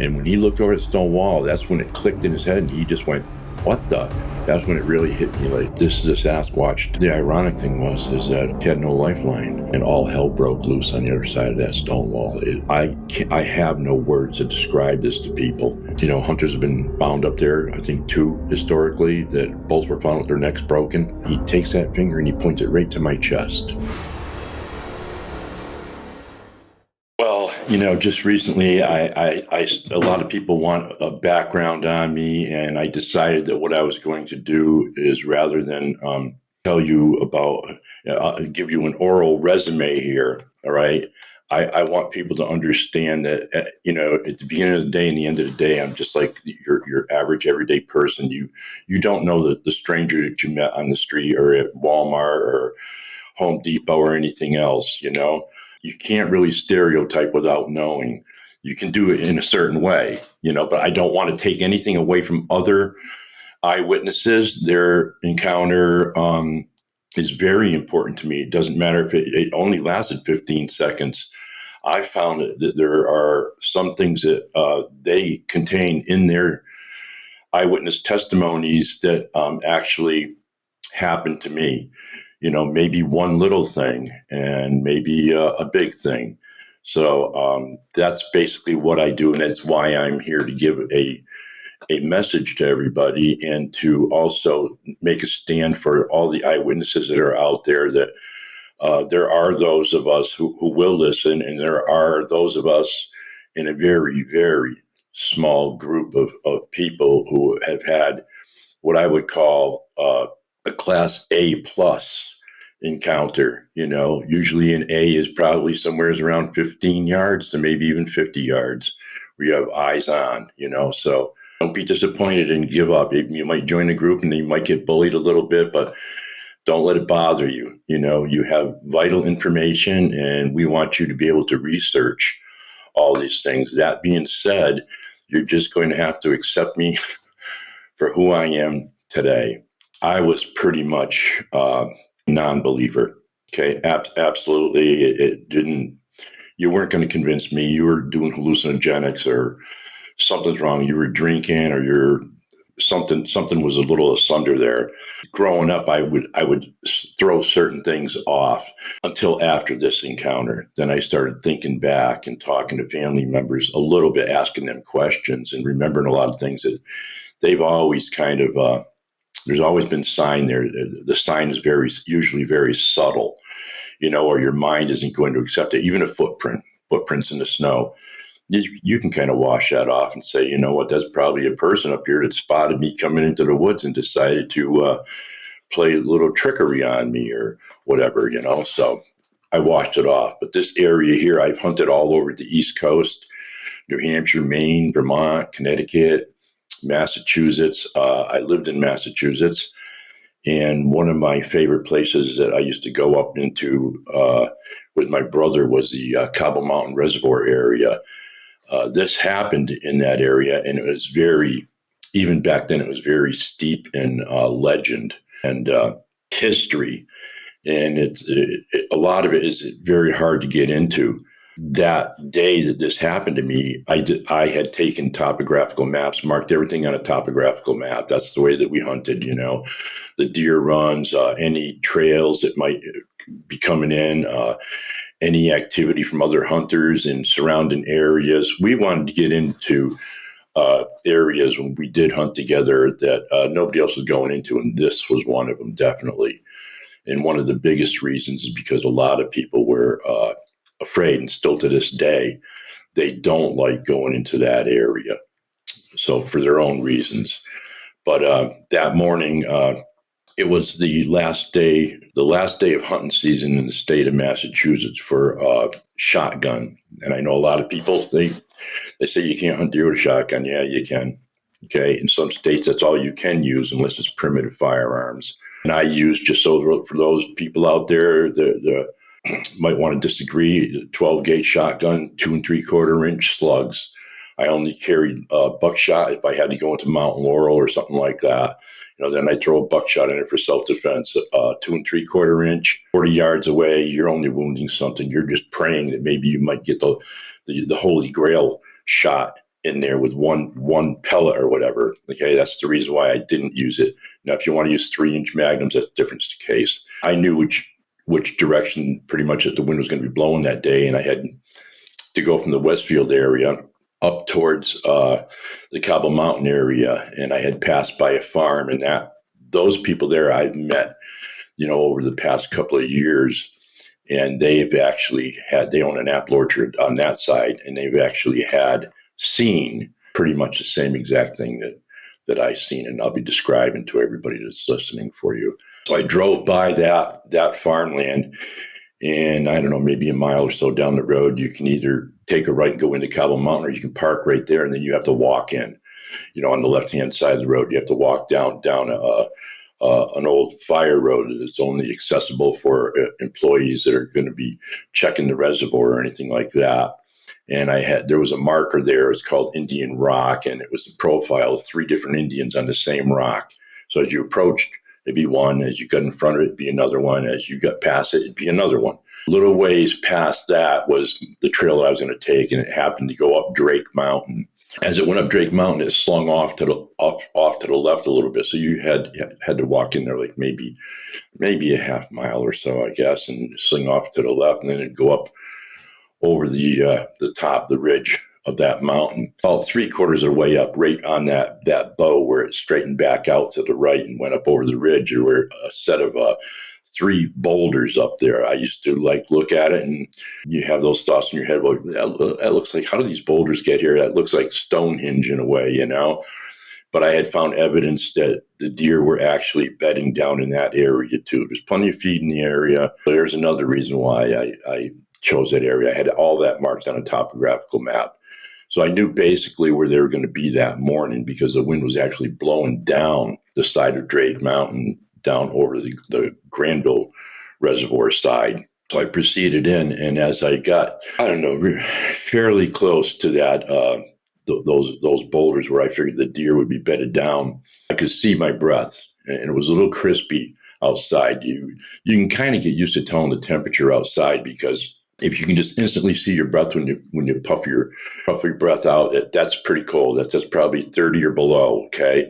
And when he looked over at the stone wall, that's when it clicked in his head, and he just went, what the? That's when it really hit me, like, this is a Sasquatch. The ironic thing was that it had no lifeline, and all hell broke loose on the other side of that stone wall. I have no words to describe this to people. You know, hunters have been found up there, I think 2 historically, that both were found with their necks broken. He takes that finger and he points it right to my chest. Well, you know, just recently, a lot of people want a background on me, and I decided that what I was going to do is, rather than tell you about, give you an oral resume here, all right? I want people to understand that, you know, at the beginning of the day and the end of the day, I'm just like your average everyday person. You don't know the stranger that you met on the street or at Walmart or Home Depot or anything else, you know? You can't really stereotype without knowing. You can do it in a certain way, you know, but I don't want to take anything away from other eyewitnesses. Their encounter is very important to me. It doesn't matter if it only lasted 15 seconds. I found that there are some things that they contain in their eyewitness testimonies that actually happened to me. You know, maybe one little thing and maybe a big thing. So that's basically what I do. And that's why I'm here, to give a message to everybody and to also make a stand for all the eyewitnesses that are out there, that there are those of us who will listen, and there are those of us in a very, very small group of people who have had what I would call a class A plus encounter. You know, usually an A is probably somewhere around 15 yards to maybe even 50 yards where you have eyes on, you know. So don't be disappointed and give up. You might join a group and you might get bullied a little bit, but don't let it bother you. You know, you have vital information, and we want you to be able to research all these things. That being said, you're just going to have to accept me for who I am today. I was pretty much non-believer. Okay, absolutely. It didn't. You weren't going to convince me. You were doing hallucinogenics or something's wrong. You were drinking, or you're something was a little asunder there. Growing up, I would throw certain things off until after this encounter. Then I started thinking back and talking to family members a little bit, asking them questions and remembering a lot of things that they've always kind of. There's always been sign there. The sign is usually very subtle, you know, or your mind isn't going to accept it. Even a footprints in the snow, you can kind of wash that off and say, you know what, that's probably a person up here that spotted me coming into the woods and decided to play a little trickery on me or whatever, you know. So I washed it off. But this area here, I've hunted all over the East Coast, New Hampshire, Maine, Vermont, Connecticut, Massachusetts. I lived in Massachusetts, and one of my favorite places that I used to go up into with my brother was the Cobble Mountain Reservoir area. This happened in that area, and it was even back then, it was very steep in legend and history, and a lot of it is very hard to get into. That day that this happened to me, I had taken topographical maps, marked everything on a topographical map. That's the way that we hunted, you know, the deer runs, any trails that might be coming in, any activity from other hunters in surrounding areas. We wanted to get into areas when we did hunt together that nobody else was going into, and this was one of them, definitely. And one of the biggest reasons is because a lot of people were afraid, and still to this day, they don't like going into that area. So for their own reasons. But that morning, it was the last day of hunting season in the state of Massachusetts for shotgun. And I know a lot of people, they say you can't hunt deer with a shotgun. Yeah, you can. Okay. In some states, that's all you can use unless it's primitive firearms. And I use, just so for those people out there that might want to disagree, 12 gauge shotgun, 2 3/4 inch slugs. I only carried buckshot if I had to go into Mountain Laurel or something like that. You know, then I throw a buckshot in it for self-defense. 2 3/4 inch, 40 yards away, you're only wounding something. You're just praying that maybe you might get the Holy Grail shot in there with one pellet or whatever. Okay, that's the reason why I didn't use it. Now, if you want to use 3-inch magnums, that's a different case. I knew which direction pretty much that the wind was going to be blowing that day, and I had to go from the Westfield area up towards the Cobble Mountain area, and I had passed by a farm, and those people there I've met, over the past couple of years, and they own an apple orchard on that side, and they've actually seen pretty much the same exact thing that I seen, and I'll be describing to everybody that's listening for you. So I drove by that farmland, and I don't know, maybe a mile or so down the road, you can either take a right and go into Cobble Mountain, or you can park right there, and then you have to walk in. On the left-hand side of the road, you have to walk down an old fire road that's only accessible for employees that are going to be checking the reservoir or anything like that. And there was a marker there. It's called Indian Rock, and it was a profile of 3 different Indians on the same rock. So as you approached, it'd be one. As you got in front of it, it'd be another one. As you got past it, it'd be another one. A little ways past that was the trail I was going to take, and it happened to go up Drake Mountain. As it went up Drake Mountain, it slung off to the left a little bit. So you had to walk in there like maybe a half mile or so, I guess, and sling off to the left, and then it'd go up over the top, the ridge of that mountain. About 3/4 of the way up, right on that bow where it straightened back out to the right and went up over the ridge, there were a set of 3 boulders up there. I used to look at it, and you have those thoughts in your head, well, that looks like, how do these boulders get here? That looks like Stonehenge in a way, But I had found evidence that the deer were actually bedding down in that area too. There's plenty of feed in the area. There's another reason why I chose that area. I had all that marked on a topographical map. So I knew basically where they were going to be that morning, because the wind was actually blowing down the side of Drake Mountain, down over the Granville Reservoir side. So I proceeded in, and as I got, fairly close to that, those boulders where I figured the deer would be bedded down, I could see my breath, and it was a little crispy outside. You can kind of get used to telling the temperature outside, because if you can just instantly see your breath when you puff your breath out, that's pretty cold. That's probably 30 or below. Okay,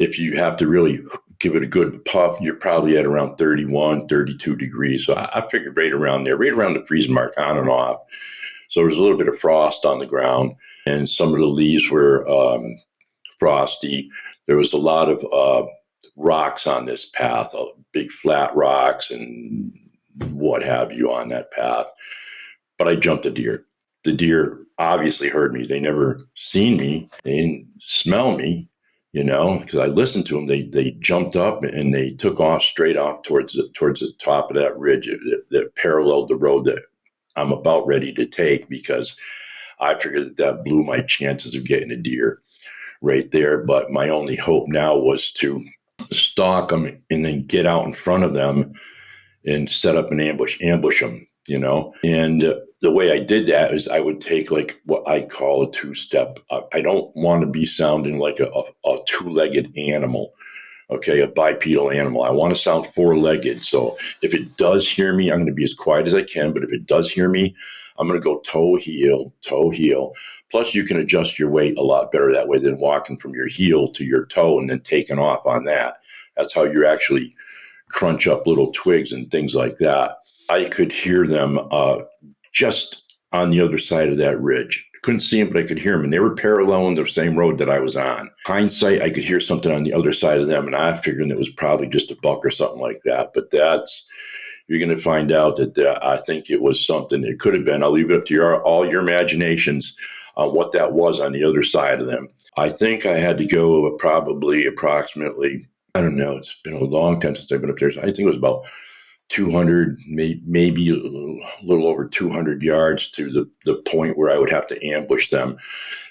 if you have to really give it a good puff, you're probably at around 31, 32 degrees. So I figured right around there, right around the freezing mark, on and off. So there was a little bit of frost on the ground, and some of the leaves were frosty. There was a lot of rocks on this path, big flat rocks and what have you on that path. But I jumped a deer. The deer obviously heard me. They never seen me. They didn't smell me, because I listened to them. They jumped up and they took off straight off towards the top of that ridge that paralleled the road that I'm about ready to take, because I figured that blew my chances of getting a deer right there. But my only hope now was to stalk them and then get out in front of them and set up an ambush them, And the way I did that is I would take what I call a 2-step. I don't want to be sounding like a 2-legged animal, okay, a bipedal animal. I want to sound 4-legged. So if it does hear me, I'm going to be as quiet as I can. But if it does hear me, I'm going to go toe, heel. Plus, you can adjust your weight a lot better that way than walking from your heel to your toe and then taking off on that. That's how you're actually crunch up little twigs and things like that. I could hear them just on the other side of that ridge. I couldn't see them, but I could hear them, and they were paralleling the same road that I was on. Hindsight, I could hear something on the other side of them, and I figured it was probably just a buck or something like that. But you're going to find out that I think it was something. It could have been. I'll leave it up to all your imaginations on what that was on the other side of them. I think I had to go approximately, I don't know, it's been a long time since I've been up there. So I think it was about 200, maybe a little over 200 yards to the point where I would have to ambush them.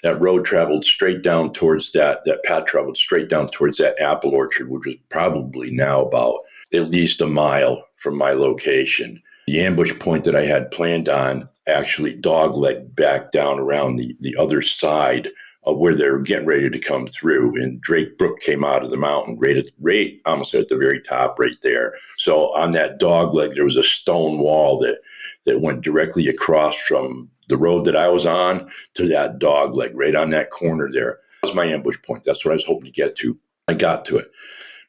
That road traveled straight down towards that path traveled straight down towards that apple orchard, which was probably now about at least a mile from my location. The ambush point that I had planned on actually doglegged back down around the other side of where they were getting ready to come through. And Drake Brook came out of the mountain right almost at the very top right there. So on that dogleg, there was a stone wall that went directly across from the road that I was on to that dog leg, right on that corner there. That was my ambush point. That's what I was hoping to get to. I got to it.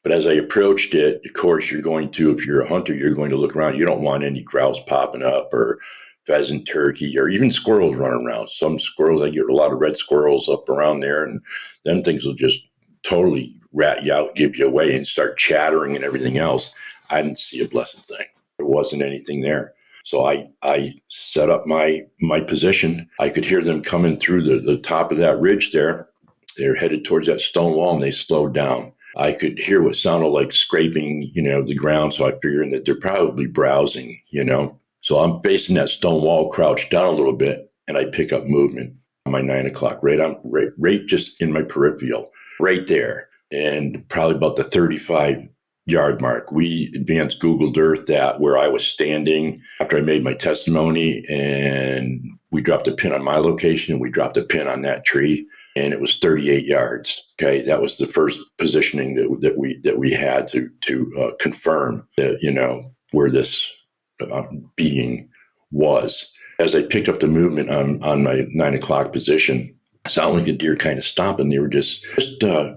But as I approached it, of course, you're going to, if you're a hunter, you're going to look around. You don't want any grouse popping up or pheasant, turkey, or even squirrels running around. Some squirrels, I get a lot of red squirrels up around there, and then things will just totally rat you out, give you away, and start chattering and everything else. I didn't see a blessed thing. There wasn't anything there. So I set up my position. I could hear them coming through the top of that ridge there. They're headed towards that stone wall, and they slowed down. I could hear what sounded like scraping, the ground. So I figured that they're probably browsing, So I'm facing that stone wall, crouched down a little bit, and I pick up movement on my 9 o'clock, right just in my peripheral, right there. And probably about the 35-yard mark. We advanced Googled Earth that where I was standing after I made my testimony, and we dropped a pin on my location, and we dropped a pin on that tree. And it was 38 yards. Okay, that was the first positioning that we had to confirm that where this being was. As I picked up the movement on my 9 o'clock position, it sounded like the deer kind of stopped, and they were just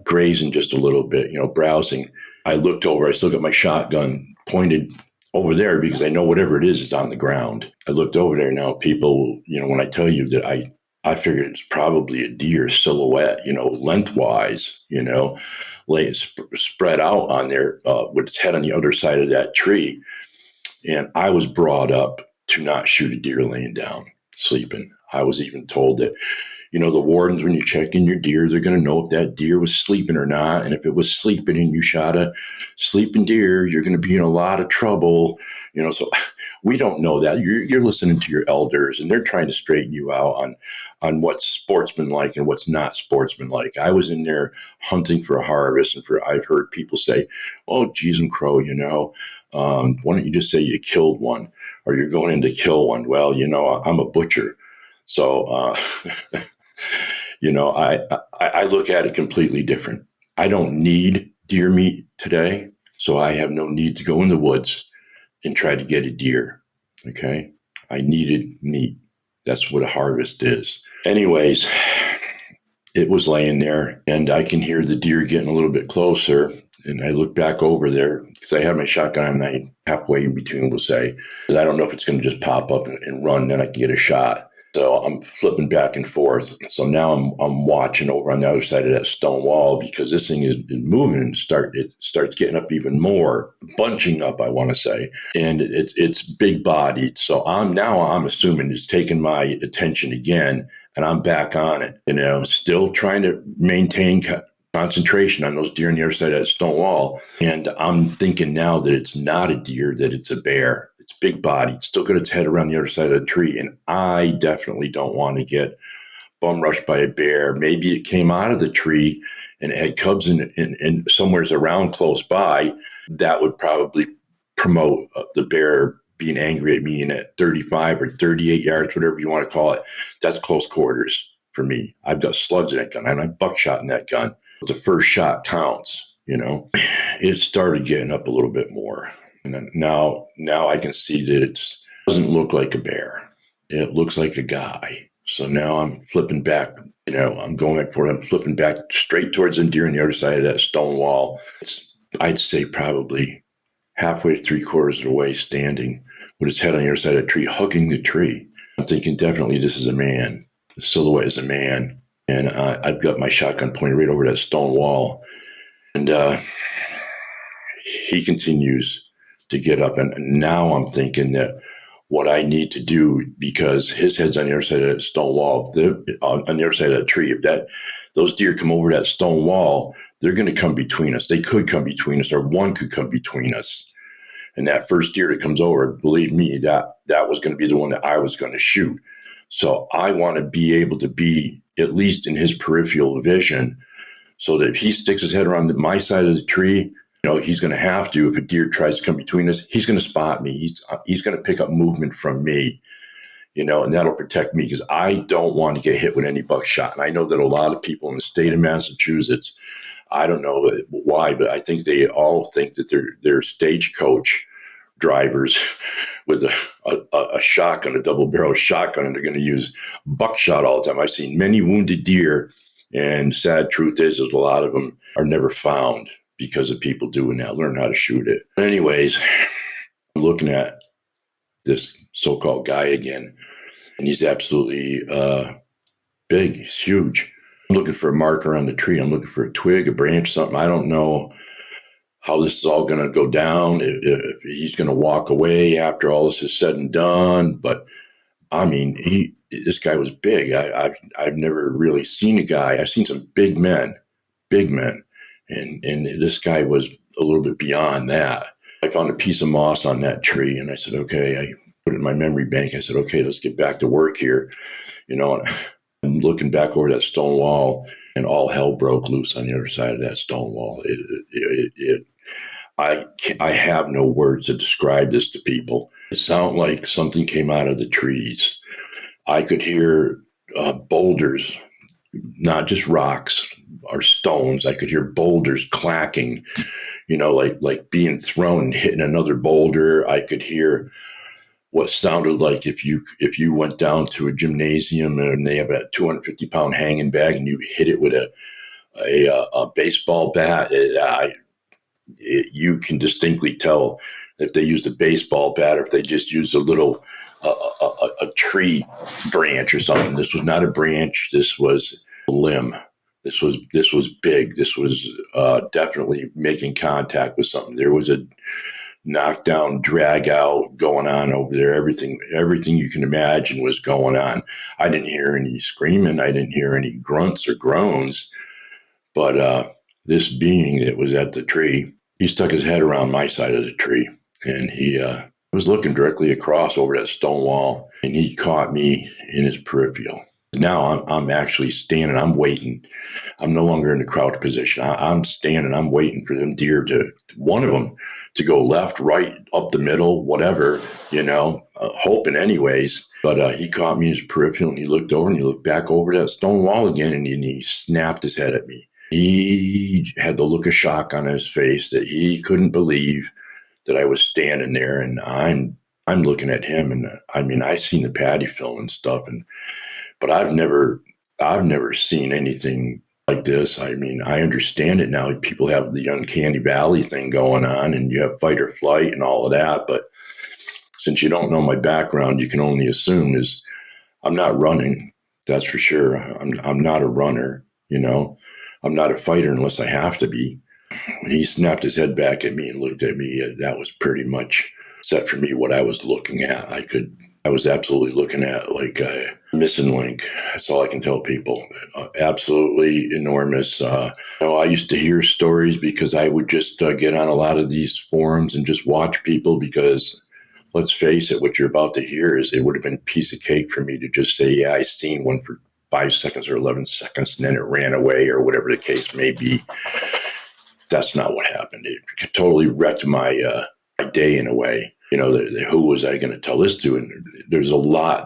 grazing just a little bit, browsing. I looked over. I still got my shotgun pointed over there because I know whatever it is on the ground. I looked over there. Now, people, when I tell you that I figured it's probably a deer silhouette, lengthwise, spread out on there with its head on the other side of that tree. And I was brought up to not shoot a deer laying down, sleeping. I was even told that, the wardens, when you check in your deer, they're going to know if that deer was sleeping or not. And if it was sleeping and you shot a sleeping deer, you're going to be in a lot of trouble. So we don't know that. You're listening to your elders, and they're trying to straighten you out on what's sportsmanlike and what's not sportsmanlike. I was in there hunting for a harvest, and I've heard people say, "Oh, geez and crow, why don't you just say you killed one, or you're going in to kill one?" Well, I'm a butcher, so I look at it completely different. I don't need deer meat today, so I have no need to go in the woods and try to get a deer. Okay. I needed meat. That's what a harvest is. Anyways, it was laying there, and I can hear the deer getting a little bit closer. And I look back over there because I have my shotgun on halfway in between, we'll say. I don't know if it's going to just pop up and run, then I can get a shot. So I'm flipping back and forth. So now I'm watching over on the other side of that stone wall because this thing is moving and it starts getting up even more, bunching up, I want to say. And it's big bodied. So I'm assuming it's taking my attention again, and I'm back on it, still trying to maintain concentration on those deer on the other side of that stone wall. And I'm thinking now that it's not a deer, that it's a bear. It's big body. It's still got its head around the other side of the tree. And I definitely don't want to get bum rushed by a bear. Maybe it came out of the tree and it had cubs in somewheres around close by. That would probably promote the bear being angry at me, and at 35 or 38 yards, whatever you want to call it, that's close quarters for me. I've got slugs in that gun, and I buckshot in that gun. The first shot counts, It started getting up a little bit more. And now I can see that it doesn't look like a bear. It looks like a guy. So now I'm flipping back, I'm going back for it. I'm flipping back straight towards the deer on the other side of that stone wall. I'd say probably halfway to 3/4 of the way standing with its head on the other side of the tree, hugging the tree. I'm thinking definitely this is a man. The silhouette is a man. And I've got my shotgun pointed right over that stone wall. And he continues to get up. And now I'm thinking that what I need to do, because his head's on the other side of that stone wall, on the other side of that tree, if those deer come over that stone wall, they're going to come between us. They could come between us, or one could come between us. And that first deer that comes over, believe me, that was going to be the one that I was going to shoot. So I want to be able to be at least in his peripheral vision, so that if he sticks his head around my side of the tree, he's going to have to. If a deer tries to come between us, he's going to spot me. He's going to pick up movement from me, and that'll protect me, because I don't want to get hit with any buckshot. And I know that a lot of people in the state of Massachusetts, I don't know why, but I think they all think that their stagecoach drivers with a shotgun, a double barrel shotgun, and they're going to use buckshot all the time. I've seen many wounded deer, and sad truth is a lot of them are never found because of people doing that, learn how to shoot it. Anyways, I'm looking at this so-called guy again, and he's absolutely big. He's huge. I'm looking for a marker on the tree. I'm looking for a twig, a branch, something. I don't know how this is all going to go down, if he's going to walk away after all this is said and done. But I mean, this guy was big. I've never really seen a guy. I've seen some big men, and this guy was a little bit beyond that. I found a piece of moss on that tree, and I said, okay, I put it in my memory bank. I said, okay, let's get back to work here. And I'm looking back over that stone wall, and all hell broke loose on the other side of that stone wall. I have no words to describe this to people. It sounded like something came out of the trees. I could hear boulders, not just rocks or stones. I could hear boulders clacking, like being thrown and hitting another boulder. I could hear what sounded like if you went down to a gymnasium and they have a 250-pound hanging bag and you hit it with a baseball bat. You can distinctly tell if they used a baseball bat or if they just used a little a tree branch or something. This was not a branch. This was a limb. This was big. This was definitely making contact with something. There was a knockdown, drag out going on over there. Everything you can imagine was going on. I didn't hear any screaming. I didn't hear any grunts or groans. But this being that was at the tree, he stuck his head around my side of the tree, and he was looking directly across over that stone wall, and he caught me in his peripheral. Now I'm actually standing. I'm waiting. I'm no longer in the crouch position. I'm standing. I'm waiting for them deer one of them to go left, right, up the middle, whatever, hoping anyways. But he caught me in his peripheral, and he looked over, and he looked back over that stone wall again, and he snapped his head at me. He had the look of shock on his face that he couldn't believe that I was standing there, and I'm looking at him, and I seen the patty film and stuff, but I've never seen anything like this. I understand it now. People have the uncanny valley thing going on, and you have fight or flight and all of that, but since you don't know my background, you can only assume is I'm not running. That's for sure. I'm not a runner, I'm not a fighter unless I have to be. When he snapped his head back at me and looked at me, that was pretty much set for me what I was looking at. I was absolutely looking at like a missing link. That's all I can tell people. Absolutely enormous. I used to hear stories because I would just get on a lot of these forums and just watch people because, let's face it, what you're about to hear it would have been a piece of cake for me to just say, yeah, I seen one for 5 seconds or 11 seconds, and then it ran away or whatever the case may be. That's not what happened. It totally wrecked my day in a way. Who was I going to tell this to? And there was a lot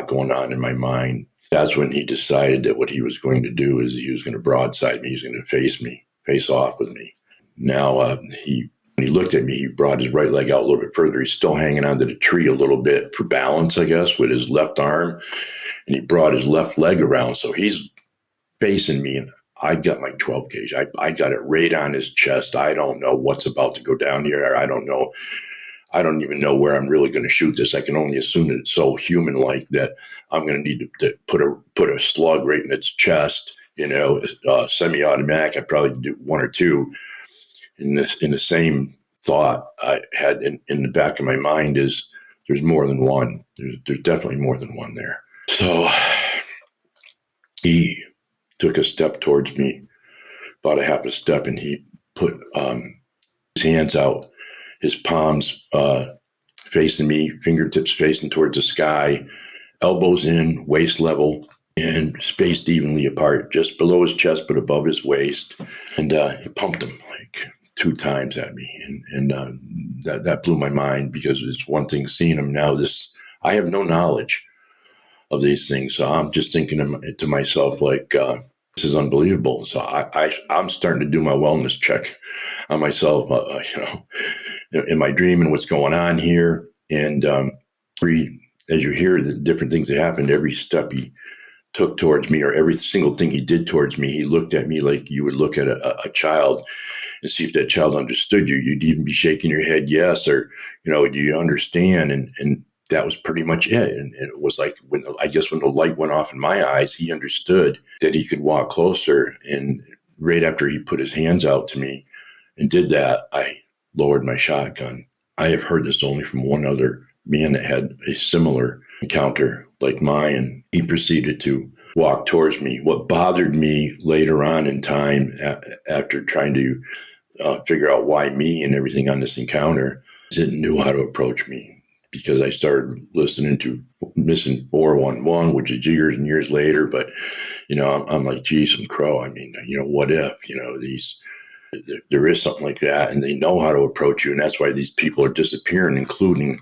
going on in my mind. That's when he decided that what he was going to do is he was going to broadside me. He was going to face off with me. Now, when he looked at me, he brought his right leg out a little bit further. He's still hanging onto the tree a little bit for balance, I guess, with his left arm. And he brought his left leg around. So he's facing me, and I got my 12 gauge. I got it right on his chest. I don't know what's about to go down here. I don't know. I don't even know where I'm really going to shoot this. I can only assume that it's so human-like that I'm going to need to put a slug right in its chest. Semi-automatic. I probably do one or two. In the same thought I had in the back of my mind is there's more than one. There's definitely more than one there. So he took a step towards me, about a half a step, and he put his hands out, his palms facing me, fingertips facing towards the sky, elbows in, waist level, and spaced evenly apart, just below his chest but above his waist. And he pumped them like 2 times at me, and that blew my mind because it's one thing seeing him now. I have no knowledge of these things, so I'm just thinking to myself like, this is unbelievable. So I'm starting to do my wellness check on myself. Am I dreaming? What's going on here? And as you hear the different things that happened, every step he took towards me, or every single thing he did towards me, he looked at me like you would look at a child and see if that child understood you. You'd even be shaking your head yes, or do you understand? And that was pretty much it. And it was like when the light went off in my eyes, he understood that he could walk closer. And right after he put his hands out to me and did that, I lowered my shotgun. I have heard this only from one other man that had a similar encounter like mine. He proceeded to walk towards me. What bothered me later on in time, after trying to figure out why me and everything on this encounter, is it knew how to approach me. Because I started listening to Missing 411, which is years and years later. But, I'm like, geez, some crow. I mean, what if, there is something like that, and they know how to approach you. And that's why these people are disappearing, including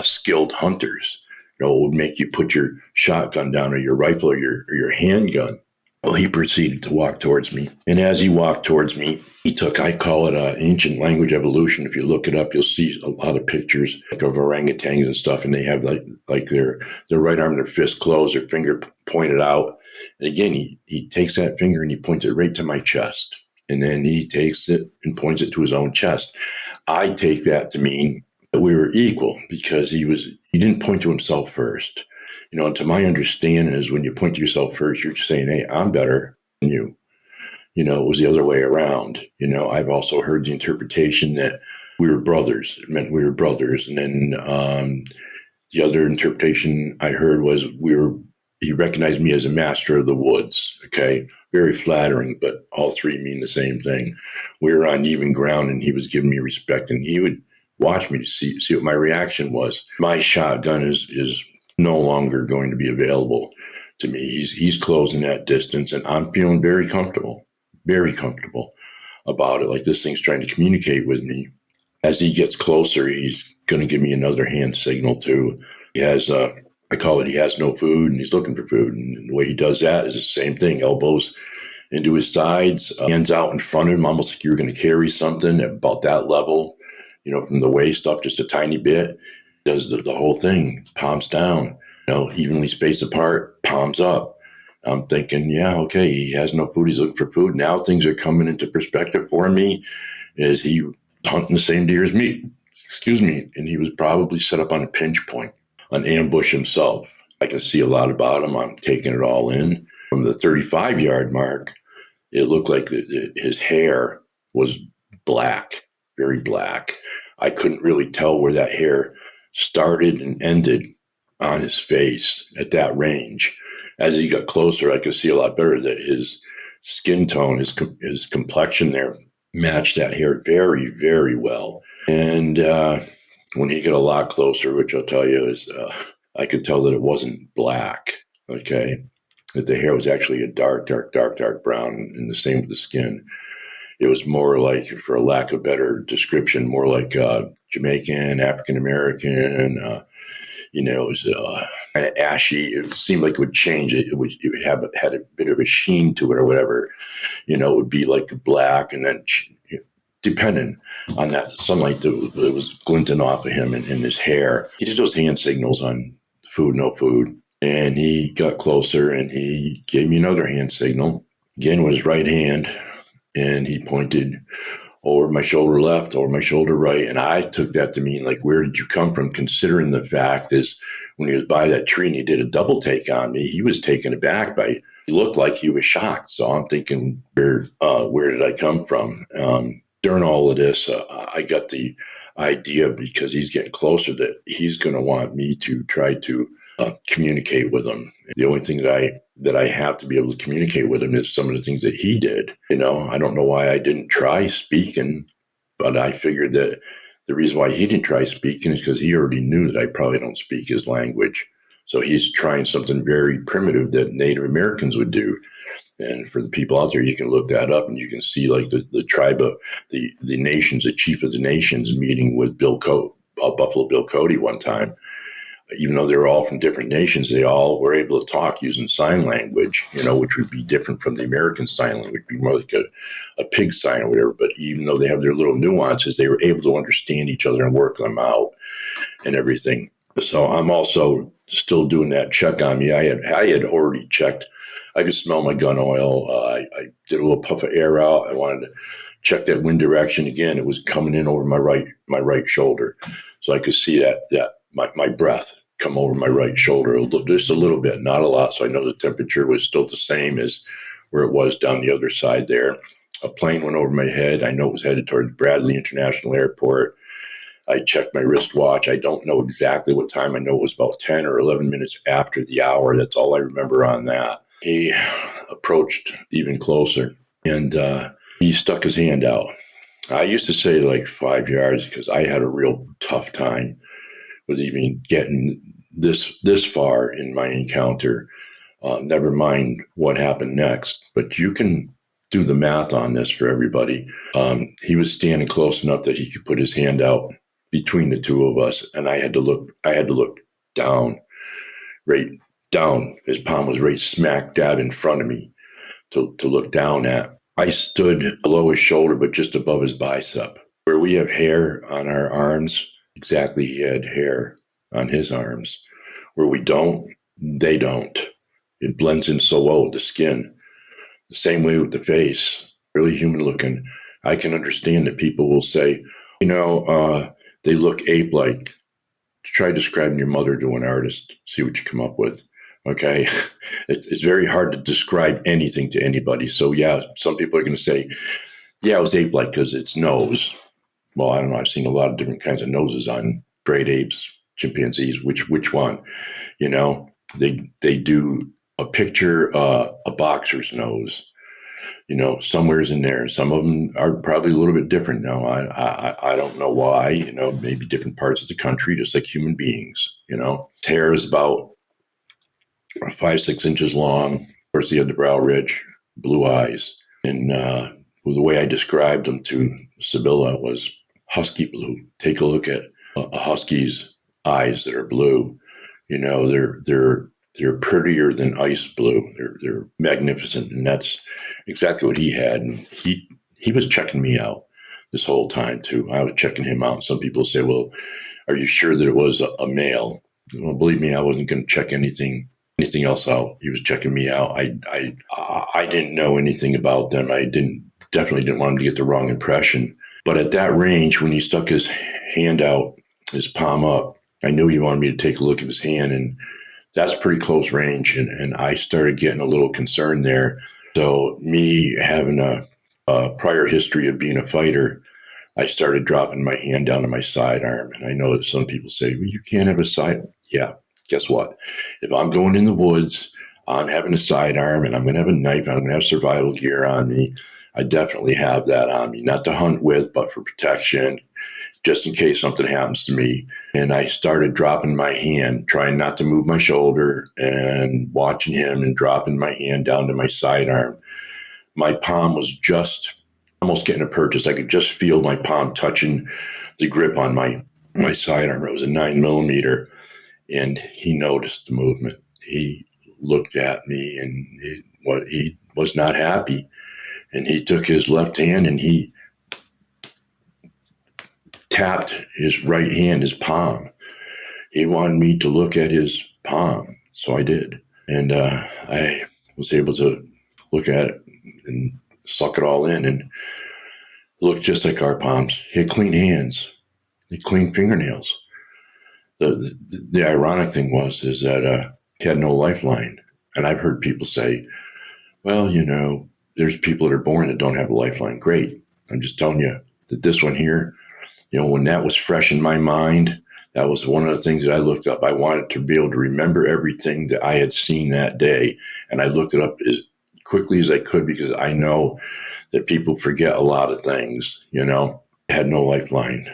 skilled hunters. It would make you put your shotgun down, or your rifle, or your handgun. Well, he proceeded to walk towards me. And as he walked towards me, he took, I call it ancient language evolution. If you look it up, you'll see a lot of pictures of orangutans and stuff. And they have like their right arm, their fist closed, their finger pointed out. And again, he takes that finger and he points it right to my chest. And then he takes it and points it to his own chest. I take that to mean that we were equal, because he didn't point to himself first. And to my understanding is when you point to yourself first, you're just saying, hey, I'm better than you. It was the other way around. I've also heard the interpretation that we were brothers. It meant we were brothers. And then the other interpretation I heard was he recognized me as a master of the woods. Okay. Very flattering, but all three mean the same thing. We were on even ground, and he was giving me respect, and he would watch me to see what my reaction was. My shotgun is no longer going to be available to me. He's closing that distance, and I'm feeling very comfortable about it. Like this thing's trying to communicate with me. As he gets closer, he's going to give me another hand signal too. He has, I call it, he has no food, and he's looking for food. And the way he does that is the same thing: elbows into his sides, hands out in front of him, almost like you're going to carry something about that level, from the waist up just a tiny bit. Does the whole thing, palms down, evenly spaced apart, palms up. I'm thinking, yeah, okay, he has no food. He's looking for food. Now things are coming into perspective for me. Is he hunting the same deer as me? Excuse me. And he was probably set up on a pinch point, an ambush himself. I can see a lot about him. I'm taking it all in. From the 35-yard mark, it looked like his hair was black, very black. I couldn't really tell where that hair started and ended on his face at that range. As he got closer, I could see a lot better that his skin tone, his complexion there matched that hair very, very well. And when he got a lot closer, which I'll tell you is, I could tell that it wasn't black, okay? That the hair was actually a dark brown, and the same with the skin. It was more like, for a lack of better description, more like Jamaican, African-American. It was kind of ashy. It seemed like it would change. It would had a bit of a sheen to it, or whatever. It would be like black, and then depending on that sunlight that was glinting off of him and his hair. He did those hand signals on food, no food. And he got closer, and he gave me another hand signal, again with his right hand, and he pointed over my shoulder left, over my shoulder right. And I took that to mean, like, where did you come from? Considering the fact is, when he was by that tree and he did a double take on me, he was taken aback he looked like he was shocked. So I'm thinking, where did I come from? During all of this, I got the idea, because he's getting closer, that he's going to want me to try to communicate with him. The only thing that I have to be able to communicate with him is some of the things that he did. I don't know why I didn't try speaking, but I figured that the reason why he didn't try speaking is because he already knew that I probably don't speak his language. So he's trying something very primitive that Native Americans would do. And for the people out there, you can look that up, and you can see, like, the tribe of the nations, the chief of the nations, meeting with Buffalo Bill Cody one time. even though they were all from different nations, they all were able to talk using sign language, which would be different from the American sign language, would be more like a pig sign or whatever. But even though they have their little nuances, they were able to understand each other and work them out and everything. So I'm also still doing that check on me. I had already checked. I could smell my gun oil. I did a little puff of air out. I wanted to check that wind direction again. It was coming in over my right shoulder, so I could see that my breath come over my right shoulder just a little bit, not a lot. So I know the temperature was still the same as where it was down the other side there. A plane went over my head. I know it was headed toward Bradley International Airport. I checked my wristwatch. I don't know exactly what time. I know it was about 10 or 11 minutes after the hour. That's all I remember on that. He approached even closer, and he stuck his hand out. I used to say like 5 yards because I had a real tough time with even getting this far in my encounter. Never mind what happened next, but you can do the math on this for everybody. He was standing close enough that he could put his hand out between the two of us, and I had to look down, right down. His palm was right smack dab in front of me to look down at. I stood below his shoulder, but just above his bicep. Where we have hair on our arms, exactly he had hair on his arms. Where we don't, they don't. It blends in so well with the skin. The same way with the face, really human looking. I can understand that people will say, they look ape-like. Try describing your mother to an artist, see what you come up with. Okay. It's very hard to describe anything to anybody. So yeah, some people are going to say, yeah, it was ape-like because its nose. Well, I don't know. I've seen a lot of different kinds of noses on great apes, chimpanzees. Which one? They do a picture, a boxer's nose. Somewhere's in there. Some of them are probably a little bit different now. I don't know why. Maybe different parts of the country, just like human beings. Hair is about 5-6 inches long. Of course, he had the brow ridge, blue eyes, and the way I described them to Sibylla was husky blue. Take a look at a husky's eyes that are blue. They're prettier than ice blue. They're magnificent, and that's exactly what he had. And he was checking me out this whole time too. I was checking him out. Some people say, "Well, are you sure that it was a male?" Well, believe me, I wasn't going to check anything else out. He was checking me out. I didn't know anything about them. I definitely didn't want him to get the wrong impression. But at that range, when he stuck his hand out, his palm up, I knew he wanted me to take a look at his hand, and that's pretty close range. And I started getting a little concerned there. So me having a prior history of being a fighter, I started dropping my hand down to my sidearm. And I know that some people say, well, you can't have a sidearm. Yeah, guess what? If I'm going in the woods, I'm having a sidearm and I'm going to have a knife, I'm going to have survival gear on me. I definitely have that on me, not to hunt with, but for protection, just in case something happens to me. And I started dropping my hand, trying not to move my shoulder and watching him and dropping my hand down to my sidearm. My palm was just almost getting a purchase. I could just feel my palm touching the grip on my sidearm. It was a 9mm, and he noticed the movement. He looked at me, and he was not happy. And he took his left hand and he tapped his right hand, his palm. He wanted me to look at his palm, so I did. And I was able to look at it and suck it all in, and it looked just like our palms. He had clean hands, he had clean fingernails. The ironic thing is that he had no lifeline. And I've heard people say, well, there's people that are born that don't have a lifeline. Great. I'm just telling you that this one here, when that was fresh in my mind, that was one of the things that I looked up. I wanted to be able to remember everything that I had seen that day. And I looked it up as quickly as I could because I know that people forget a lot of things, I had no lifeline.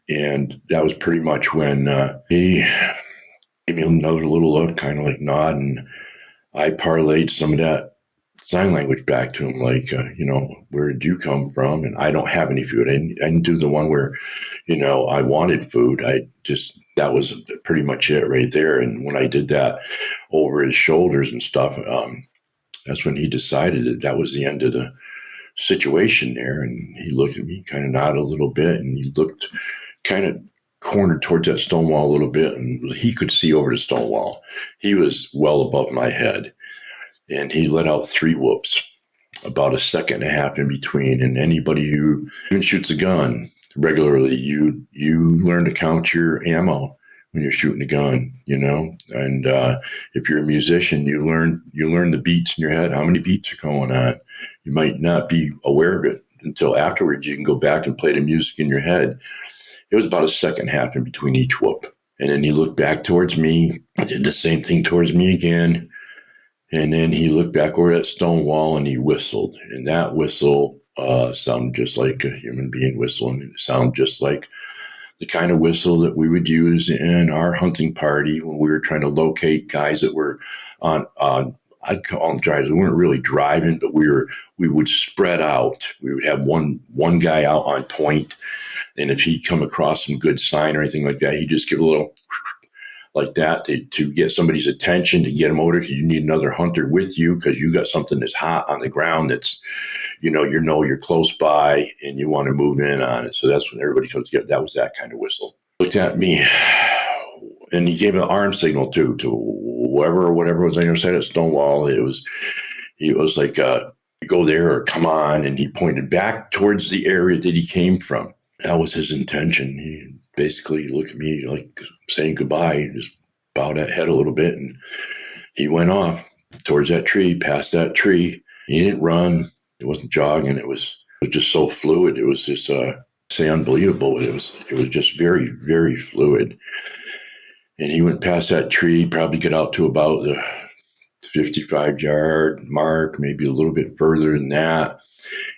And that was pretty much when he gave me another little look, kind of like nod. And I parlayed some of that sign language back to him, like, where did you come from? And I don't have any food. I didn't do the one where, I wanted food. That was pretty much it right there. And when I did that over his shoulders and stuff, that's when he decided that was the end of the situation there. And he looked at me, kind of nodded a little bit, and he looked kind of cornered towards that stone wall a little bit, and he could see over the stone wall. He was well above my head, and he let out 3 whoops, about a second and a half in between. And anybody who even shoots a gun regularly, you learn to count your ammo when you're shooting a gun, and if you're a musician, you learn the beats in your head, how many beats are going on. You might not be aware of it until afterwards. You can go back and play the music in your head. It was about a second and a half in between each whoop. And then he looked back towards me. I did the same thing towards me again. And then he looked back over that stone wall and he whistled. And that whistle sounded just like a human being whistling. It sounded just like the kind of whistle that we would use in our hunting party when we were trying to locate guys that were on I'd call them drivers. We weren't really driving, but we would spread out. We would have one guy out on point, and if he'd come across some good sign or anything like that, he'd just give a little like that to get somebody's attention, to get them over, because you need another hunter with you, because you got something that's hot on the ground that's, you're close by and you want to move in on it. So that's when everybody comes together. That was that kind of whistle. Looked at me, and he gave an arm signal to whoever or whatever was on the other side of the stone wall. He was like, go there or come on. And he pointed back towards the area that he came from. That was his intention. He basically looked at me like saying goodbye. He just bowed that head a little bit, and he went off towards that tree, past that tree. He didn't run. It wasn't jogging. It was just so fluid. It was just, say unbelievable. It was just very, very fluid. And he went past that tree, probably get out to about the 55-yard mark, maybe a little bit further than that. And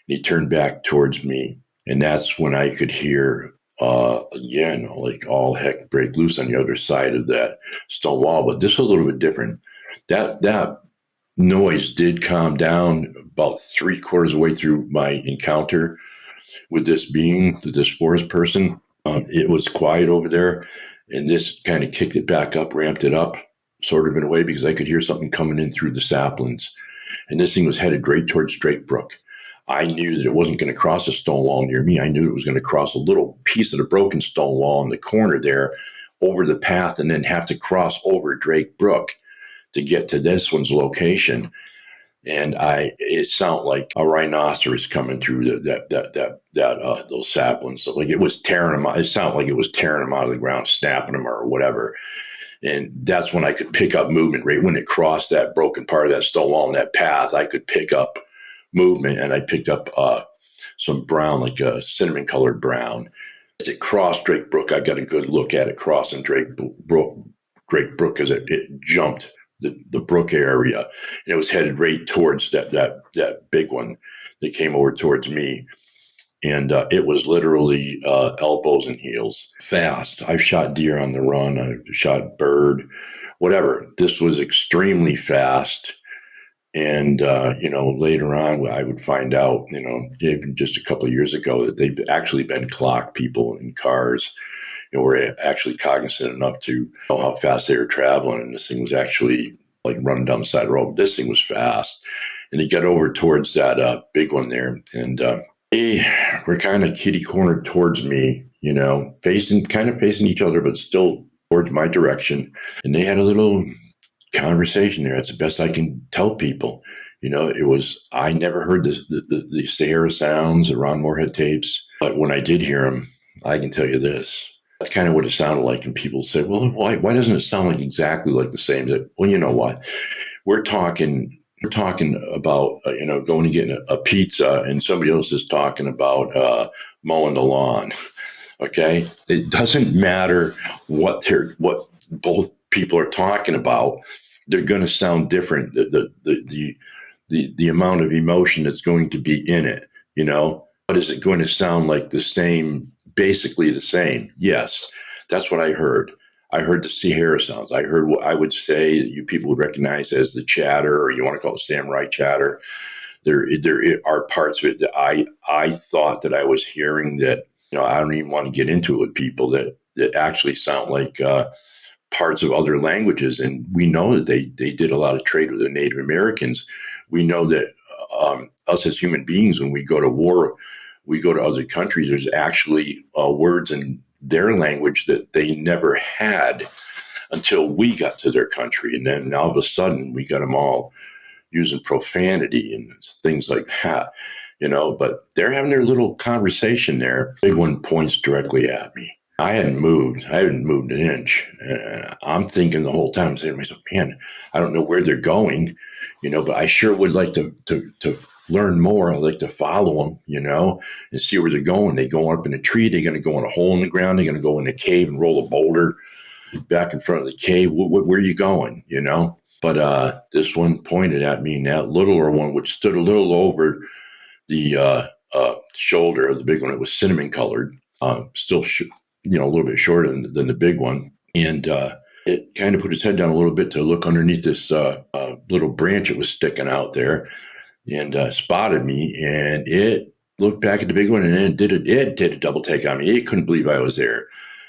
he turned back towards me. And that's when I could hear, again, like all heck break loose on the other side of that stone wall. But this was a little bit different. That noise did calm down about 3/4 of the way through my encounter with this being, this forest person. It was quiet over there. And this kind of kicked it back up, ramped it up, sort of in a way, because I could hear something coming in through the saplings. And this thing was headed right towards Drake Brook. I knew that it wasn't going to cross a stone wall near me. I knew it was going to cross a little piece of the broken stone wall in the corner there over the path, and then have to cross over Drake Brook to get to this one's location. And it sounded like a rhinoceros coming through those saplings. So like it was tearing them out. It sounded like it was tearing them out of the ground, snapping them or whatever. And that's when I could pick up movement. Right when it crossed that broken part of that stone wall and that path, I could pick up movement, and I picked up some brown, like a cinnamon colored brown. As it crossed Drake Brook, I got a good look at it crossing Drake Brook as it jumped the brook area, and it was headed right towards that big one that came over towards me. And it was literally elbows and heels fast. I've shot deer on the run. I've shot bird, whatever. This was extremely fast. And, later on, I would find out, even just a couple of years ago, that they've actually been clocked people in cars. Were actually cognizant enough to know how fast they were traveling. And this thing was actually like running down the side of the road. But this thing was fast. And he got over towards that big one there. And they were kind of kitty cornered towards me, facing each other, but still towards my direction. And they had a little conversation there. That's the best I can tell people. I never heard the Sahara sounds, the Ron Moorhead tapes. But when I did hear them, I can tell you this. That's kind of what it sounded like. And people say, well, why doesn't it sound like exactly like the same? Well, you know what? We're talking about, going and getting a pizza, and somebody else is talking about mowing the lawn. Okay. It doesn't matter what both people are talking about. They're going to sound different. The amount of emotion that's going to be in it, but is it going to sound like the same? Basically the same. Yes, that's what I heard. I heard the Sierra sounds. I heard what I would say that you people would recognize as the chatter, or you want to call it samurai chatter. There are parts of it that I thought that I was hearing that, I don't even want to get into it with people that actually sound like parts of other languages. And we know that they did a lot of trade with the Native Americans. We know that us as human beings, when we go to war, we go to other countries, there's actually words in their language that they never had until we got to their country. And then all of a sudden we got them all using profanity and things like that, but they're having their little conversation there. Big one points directly at me. I hadn't moved an inch. I'm thinking the whole time, saying to myself, man, I don't know where they're going, but I sure would like to learn more. I'd like to follow them, and see where they're going. They go up in a tree. They're going to go in a hole in the ground. They're going to go in a cave and roll a boulder back in front of the cave. Where are you going, But this one pointed at me, and that littler one, which stood a little over the shoulder of the big one, it was cinnamon colored, still, a little bit shorter than the big one. And it kind of put its head down a little bit to look underneath this little branch that was sticking out there, and spotted me. And it looked back at the big one, and it did a double take on me. It couldn't believe I was there.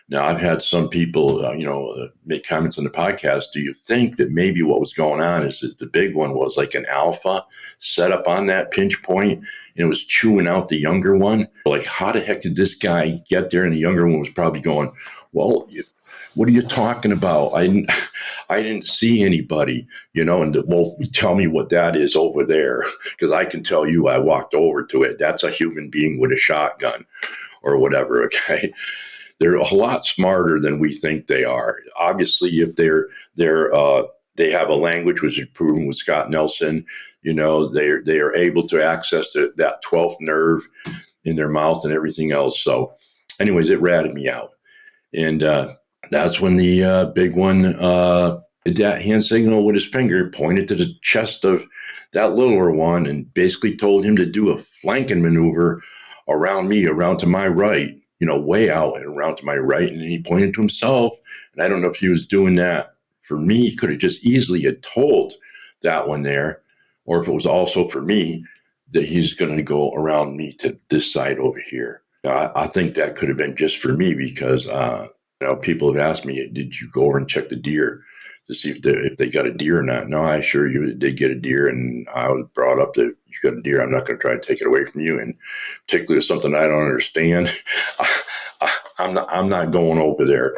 Now, I've had some people, make comments on the podcast. Do you think that maybe what was going on is that the big one was like an alpha set up on that pinch point, and it was chewing out the younger one? Like, how the heck did this guy get there? And the younger one was probably going, well, what are you talking about? I didn't see anybody, and well, tell me what that is over there, because I can tell you I walked over to it. That's a human being with a shotgun or whatever, okay? They're a lot smarter than we think they are. Obviously, if they have a language, which is proven with Scott Nelson, they are able to access that 12th nerve in their mouth and everything else. So, anyways, it ratted me out, and that's when the big one did that hand signal with his finger, pointed to the chest of that littler one, and basically told him to do a flanking maneuver around me, around to my right. Way out and around to my right. And he pointed to himself. And I don't know if he was doing that for me. He could have just easily had told that one there, or if it was also for me, that he's going to go around me to this side over here. I think that could have been just for me, because people have asked me, did you go over and check the deer to see if they got a deer or not? No, I assure you they did get a deer, and I was brought up that you got a deer. I'm not going to try to take it away from you, and particularly something I don't understand. I'm not going over there.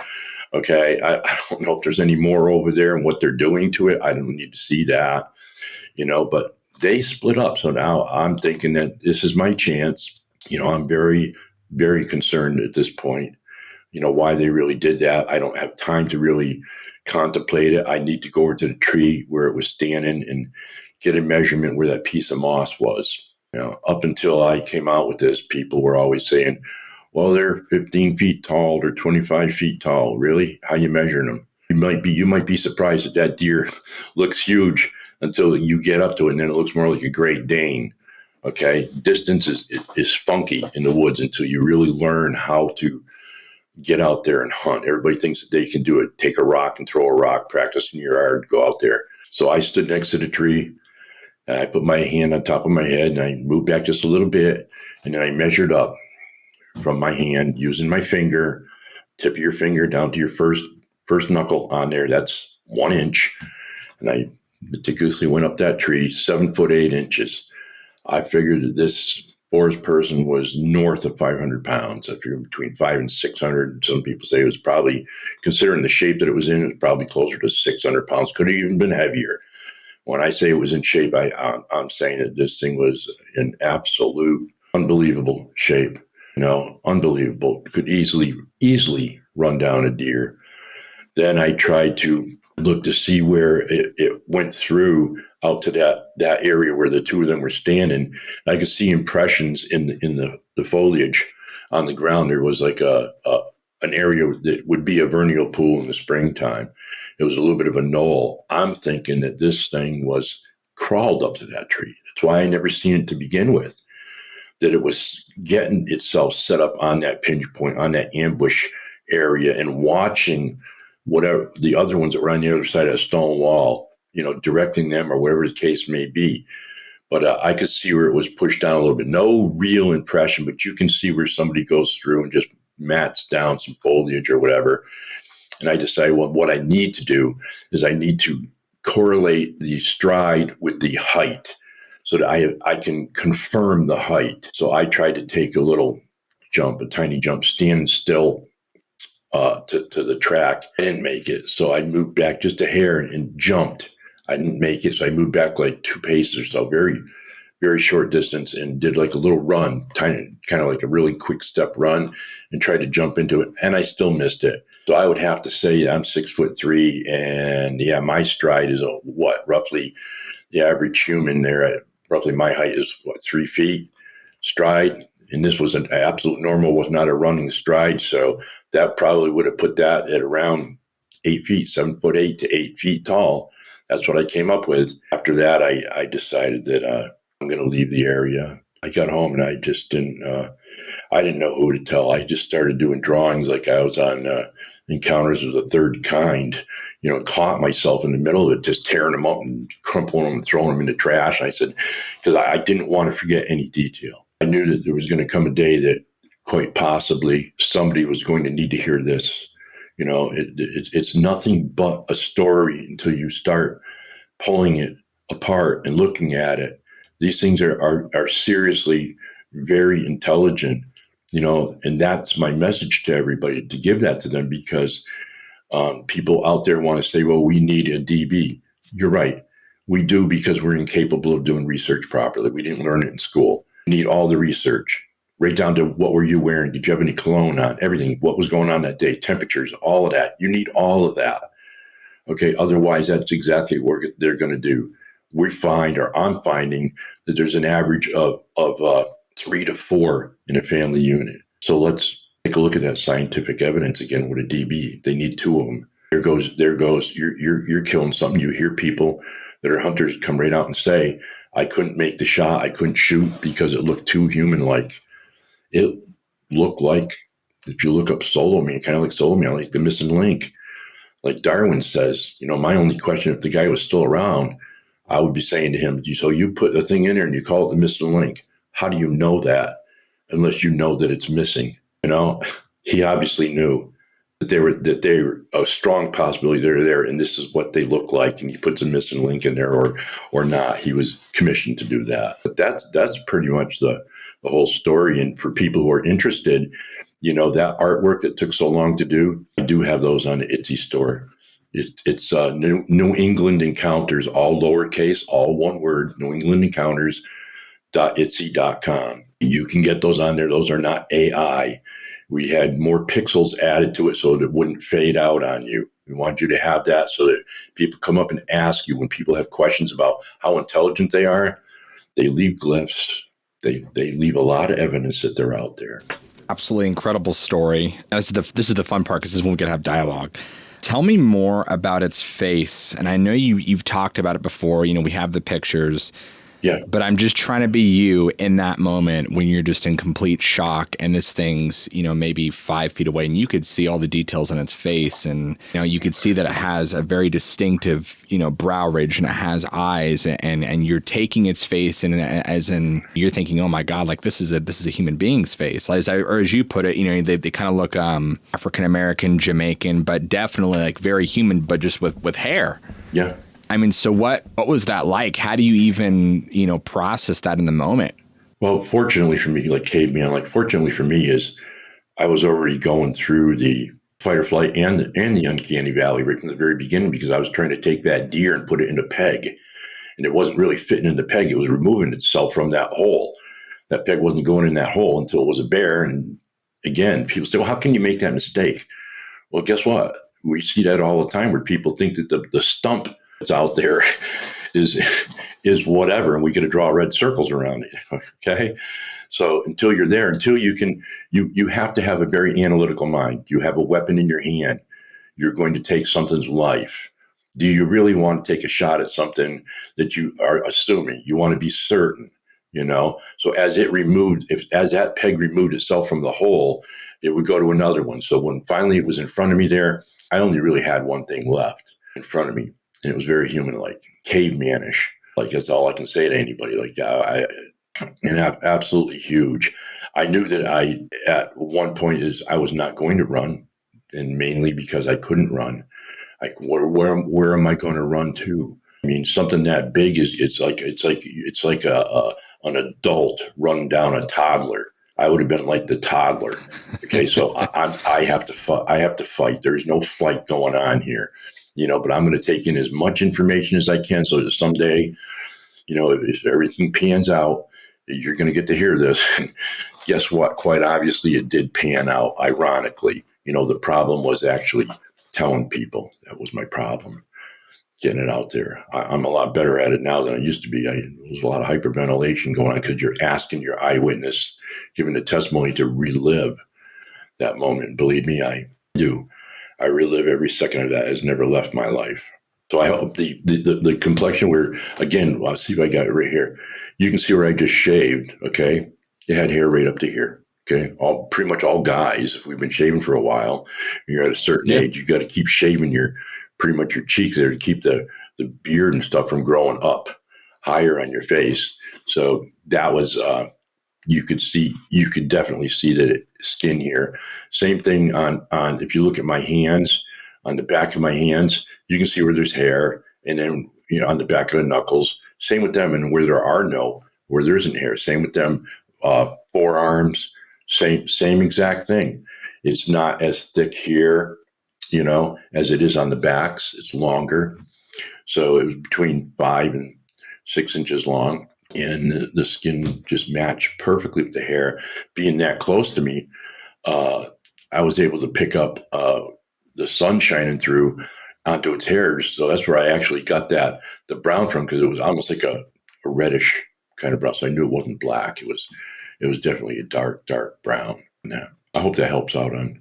Okay, I don't know if there's any more over there and what they're doing to it. I don't need to see that, But they split up, so now I'm thinking that this is my chance. I'm very, very concerned at this point. Why they really did that. I don't have time to really contemplate it. I need to go over to the tree where it was standing and get a measurement where that piece of moss was. Up until I came out with this, people were always saying, well, they're 15 feet tall or 25 feet tall. Really? How you measuring them? You might be surprised that deer looks huge until you get up to it, and then it looks more like a Great Dane. Okay? Distance is funky in the woods until you really learn how to get out there and hunt. Everybody thinks that they can do it. Take a rock and throw a rock, practice in your yard, go out there. So I stood next to the tree. I put my hand on top of my head, and I moved back just a little bit, and then I measured up from my hand using my finger, tip of your finger down to your first knuckle on there. That's 1 inch. And I meticulously went up that tree, 7 foot 8 inches. I figured that this forest person was north of 500 pounds. I figured between 500 and 600. Some people say it was probably, considering the shape that it was in, it was probably closer to 600 pounds. Could have even been heavier. When I say it was in shape, I'm saying that this thing was in absolute unbelievable shape. Unbelievable. Could easily run down a deer. Then I tried to look to see where it went through out to that area where the two of them were standing. I could see impressions in the foliage on the ground. There was like an area that would be a vernal pool in the springtime. It was a little bit of a knoll. I'm thinking that this thing was crawled up to that tree. That's why I never seen it to begin with. That it was getting itself set up on that pinch point, on that ambush area, and watching whatever the other ones that were on the other side of a stone wall, directing them or whatever the case may be. But I could see where it was pushed down a little bit. No real impression, but you can see where somebody goes through and just mats down some foliage or whatever. And I decided, well, what I need to do is I need to correlate the stride with the height so that I can confirm the height. So I tried to take a little jump, a tiny jump, stand still to the track. I didn't make it. So I moved back just a hair and jumped. I didn't make it. So I moved back like 2 paces or so, very, very short distance, and did like a little run, kind of like a really quick step run, and tried to jump into it. And I still missed it. So I would have to say I'm 6'3", and yeah, my stride is roughly the average human there at roughly my height is 3 feet stride. And this was an absolute normal, was not a running stride. So that probably would have put that at around 8 feet, 7'8" to 8 feet tall. That's what I came up with. After that, I decided that I'm going to leave the area. I got home and I just I didn't know who to tell. I just started doing drawings like I was on Encounters of the Third Kind, caught myself in the middle of it, just tearing them up and crumpling them and throwing them in the trash. I said, because I didn't want to forget any detail. I knew that there was going to come a day that quite possibly somebody was going to need to hear this. It's nothing but a story until you start pulling it apart and looking at it. These things are seriously very intelligent, and that's my message to everybody, to give that to them, because people out there want to say, well, we need a DB. You're right. We do, because we're incapable of doing research properly. We didn't learn it in school. We need all the research, right down to what were you wearing? Did you have any cologne on? Everything. What was going on that day? Temperatures, all of that. You need all of that. Okay. Otherwise, that's exactly what they're going to do. I'm finding that there's an average of 3 to 4 in a family unit. So let's take a look at that scientific evidence again with a DB. They need 2 of them. There goes. You're killing something. You hear people that are hunters come right out and say, I couldn't make the shot. I couldn't shoot because it looked too human-like. It looked like, if you look up solo man, kind of like solo man, like the missing link. Like Darwin says, my only question, if the guy was still around, I would be saying to him, so you put the thing in there and you call it the missing link. How do you know that unless you know that it's missing? He obviously knew that they were a strong possibility they're there, and this is what they look like, and he puts a missing link in there or not. He was commissioned to do that. But that's pretty much the whole story. And for people who are interested, that artwork that took so long to do, I do have those on the Etsy store. It's New England Encounters, all lowercase, all one word, New England Encounters.etsy.com. You can get those on there. Those are not AI. We had more pixels added to it so that it wouldn't fade out on you. We want you to have that so that people come up and ask you when people have questions about how intelligent they are. They leave glyphs. They leave a lot of evidence that they're out there. Absolutely incredible story. This is the fun part, because this is when we can have dialogue. Tell me more about its face. And I know you've talked about it before. We have the pictures. Yeah. But I'm just trying to be you in that moment when you're just in complete shock and this thing's, maybe 5 feet away, and you could see all the details on its face. And, you could see that it has a very distinctive, brow ridge, and it has eyes, and you're taking its face and as in you're thinking, oh my God, like this is a human being's face. Or as you put it, they kind of look African-American, Jamaican, but definitely like very human, but just with hair. Yeah. I mean, so what was that like? How do you even, process that in the moment? Well, fortunately for me, fortunately for me is I was already going through the fight or flight and the uncanny valley right from the very beginning, because I was trying to take that deer and put it in a peg, and it wasn't really fitting in the peg. It was removing itself from that hole. That peg wasn't going in that hole until it was a bear. And again, people say, well, how can you make that mistake? Well, guess what? We see that all the time where people think that the stump that's out there is whatever, and we got to draw red circles around it. Okay. So until you're there, until you can, you have to have a very analytical mind. You have a weapon in your hand. You're going to take something's life. Do you really want to take a shot at something that you are assuming? You want to be certain So as that peg removed itself from the hole, it would go to another one. So when finally it was in front of me there, I only really had one thing left in front of me, and it was very human-like, cavemanish. Like, that's all I can say to anybody. Like, absolutely huge. I knew that at one point I was not going to run, and mainly because I couldn't run. Like, where am I going to run to? I mean, something that big it's like an adult running down a toddler. I would have been like the toddler. Okay, so I have to fight. I have to fight. There's no fight going on here, But I'm going to take in as much information as I can, so that someday, if everything pans out, you're going to get to hear this. Guess what? Quite obviously, it did pan out. Ironically, the problem was actually telling people. That was my problem. Getting it out there. I'm a lot better at it now than I used to be. There's a lot of hyperventilation going on because you're asking your eyewitness, giving the testimony, to relive that moment. Believe me, I do. I relive every second of that. It has never left my life. So I hope the complexion where, again, I'll see if I got it right here. You can see where I just shaved, okay? It had hair right up to here, okay? Pretty much all guys, we've been shaving for a while. You're at a certain age, you got to keep shaving pretty much your cheeks there to keep the beard and stuff from growing up higher on your face. So that was, you could definitely see the skin here. Same thing on if you look at my hands, on the back of my hands, you can see where there's hair, and then on the back of the knuckles. Same with them, and where there isn't hair. Same with them, forearms. Same exact thing. It's not as thick here, as it is on the backs. It's longer. So it was between 5 and 6 inches long, and the skin just matched perfectly with the hair. Being that close to me, I was able to pick up the sun shining through onto its hairs. So that's where I actually got the brown from, because it was almost like a reddish kind of brown. So I knew it wasn't black. It was definitely a dark brown. Yeah. I hope that helps out on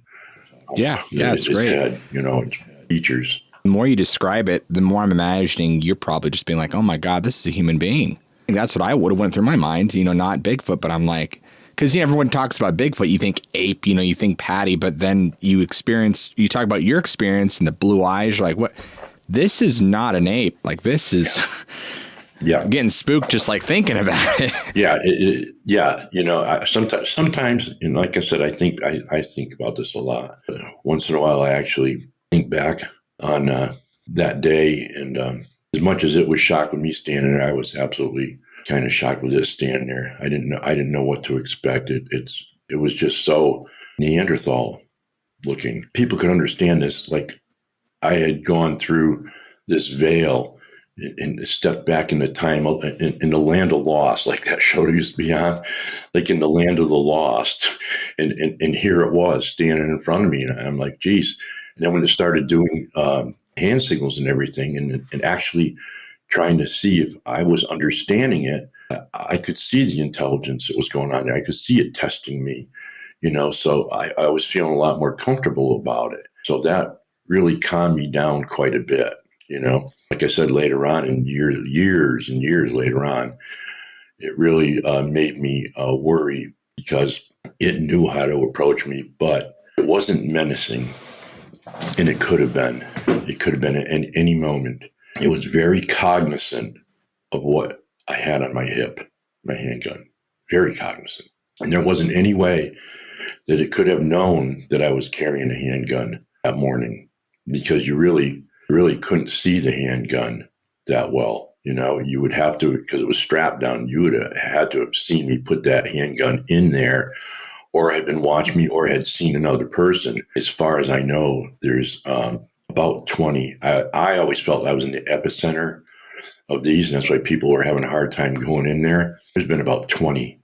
it's great. Head, its features. The more you describe it, the more I'm imagining you're probably just being like, oh my God, this is a human being. And that's what I would have went through my mind, not Bigfoot, but I'm like, because everyone talks about Bigfoot, you think ape, you think Patty, but then you talk about your experience and the blue eyes, you're like, what? This is not an ape. Like, this is I'm getting spooked just like thinking about it. Sometimes, and like I said, I think about this a lot. Once in a while, I actually think back on that day, and as much as it was shocked with me standing there, I was absolutely kind of shocked with it standing there. I didn't know what to expect. It was just so Neanderthal looking. People could understand this. Like, I had gone through this veil and stepped back in the time in the land of lost, like that show used to be on, like in the land of the lost. And here it was standing in front of me. And I'm like, geez. And then when it started doing hand signals and everything, and actually trying to see if I was understanding it, I could see the intelligence that was going on there. I could see it testing me, so I was feeling a lot more comfortable about it. So that really calmed me down quite a bit, Like I said, later on, in years and years later on, it really made me worry, because it knew how to approach me, but it wasn't menacing. And it could have been. It could have been at any moment. It was very cognizant of what I had on my hip, my handgun. Very cognizant. And there wasn't any way that it could have known that I was carrying a handgun that morning, because you really couldn't see the handgun that well. You would have to, because it was strapped down, you would have had to have seen me put that handgun in there, or had been watching me, or had seen another person. As far as I know, there's about 20. I always felt I was in the epicenter of these, and that's why people were having a hard time going in there. There's been about 20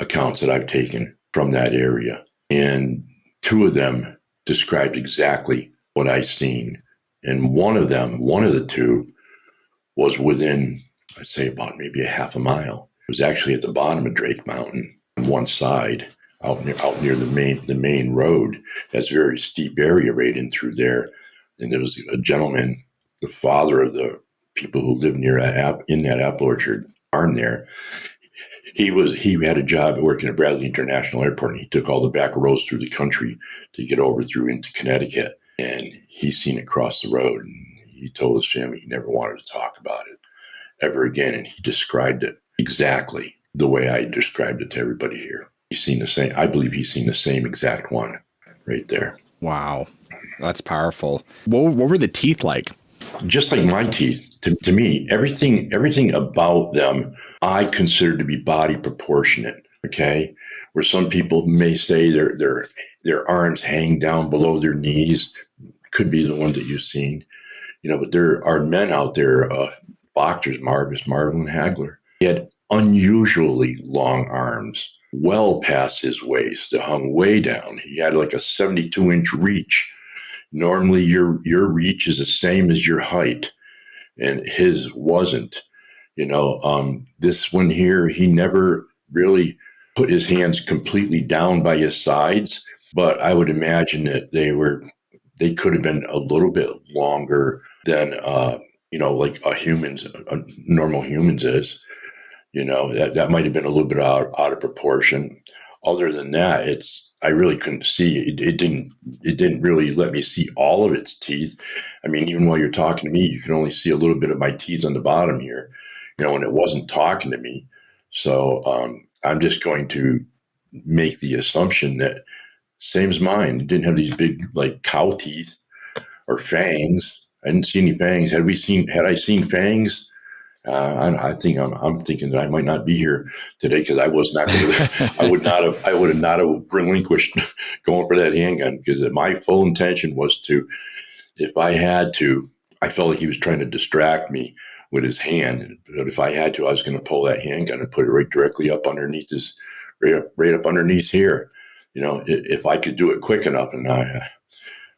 accounts that I've taken from that area, and 2 of them described exactly what I seen. And one of the 2, was within, I'd say, about maybe a half a mile. It was actually at the bottom of Drake Mountain on one side, out near the main road. That's a very steep area right in through there. And there was a gentleman, the father of the people who lived near in that apple orchard barn there. He had a job working at Bradley International Airport, and he took all the back roads through the country to get over through into Connecticut. And he seen it cross the road, and he told his family he never wanted to talk about it ever again. And he described it exactly the way I described it to everybody here. He's seen the same. I believe he's seen the same exact one right there. Wow. That's powerful. What were the teeth like? Just like my teeth, to me, everything about them I consider to be body proportionate. Okay, where some people may say their arms hang down below their knees, could be the one that you've seen, But there are men out there, boxers, Marvin Hagler. He had unusually long arms, well past his waist. That hung way down. He had like a 72-inch reach. Normally, your reach is the same as your height, and his wasn't. This one here, he never really put his hands completely down by his sides, but I would imagine that they could have been a little bit longer than like a normal humans is. That might have been a little bit out of proportion. Other than that, I really couldn't see it. It didn't really let me see all of its teeth. I mean, even while you're talking to me, you can only see a little bit of my teeth on the bottom here, and it wasn't talking to me. So I'm just going to make the assumption that same as mine. It didn't have these big like cow teeth or fangs. I didn't see any fangs. Had I seen fangs? I think I'm thinking that I might not be here today because I was not going to. I would not have relinquished going for that handgun, because my full intention was to, if I had to, I felt like he was trying to distract me with his hand. But if I had to, I was going to pull that handgun and put it right directly up underneath right up underneath here. If I could do it quick enough, and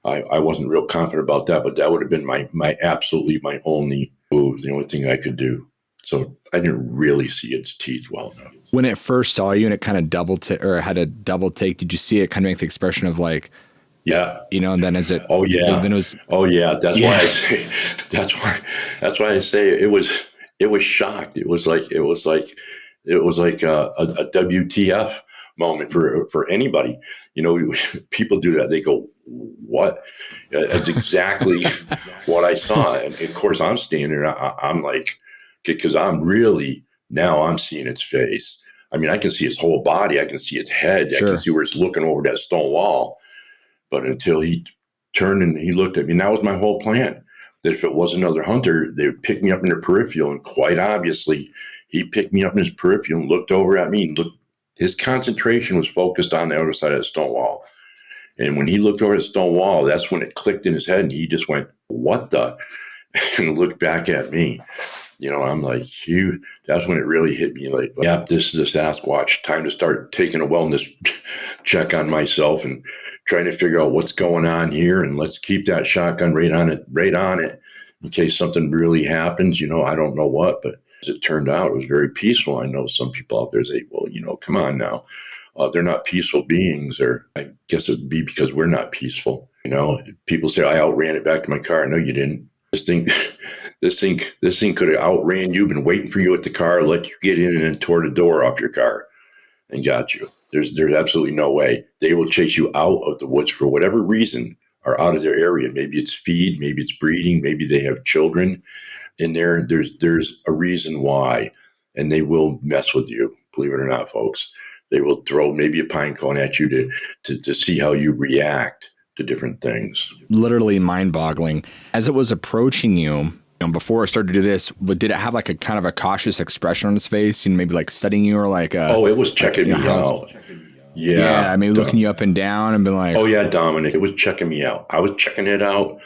I wasn't real confident about that, but that would have been my absolutely my only move, the only thing I could do. So I didn't really see its teeth well enough. When it first saw you and it kind of had a double take, did you see it kind of make the expression of like, yeah, and then as it, oh yeah, then it was, oh yeah, that's why I say, that's why I say it was shocked. It was like a WTF moment for anybody. People do that. They go, what? That's exactly what I saw. And of course I'm standing there. I'm like, because I'm seeing its face. I mean, I can see its whole body. I can see its head. Sure. I can see where it's looking over that stone wall. But until he turned and he looked at me, and that was my whole plan, that if it was another hunter, they would pick me up in their peripheral. And quite obviously, he picked me up in his peripheral and looked over at me. And his concentration was focused on the other side of the stone wall. And when he looked over at the stone wall, that's when it clicked in his head. And he just went, what the? And looked back at me. I'm like, that's when it really hit me like, yeah, this is a Sasquatch. Time to start taking a wellness check on myself and trying to figure out what's going on here. And let's keep that shotgun right on it in case something really happens. I don't know what, but as it turned out, it was very peaceful. I know some people out there say, well, come on now. They're not peaceful beings, or I guess it would be because we're not peaceful. People say I outran it back to my car. No, you didn't. This thing could have outran you, been waiting for you at the car, let you get in, and then tore the door off your car and got you. There's absolutely no way. They will chase you out of the woods for whatever reason, or out of their area. Maybe it's feed, maybe it's breeding, maybe they have children in there. There's a reason why, and they will mess with you. Believe it or not, folks. They will throw maybe a pine cone at you to see how you react to different things. Literally mind-boggling. As it was approaching you, before I started to do this, did it have like a kind of a cautious expression on its face, maybe like studying you, or like it was checking me out. Yeah, I mean, looking you up and down and been like, oh yeah, Dominic, it was checking me out. I was checking it out,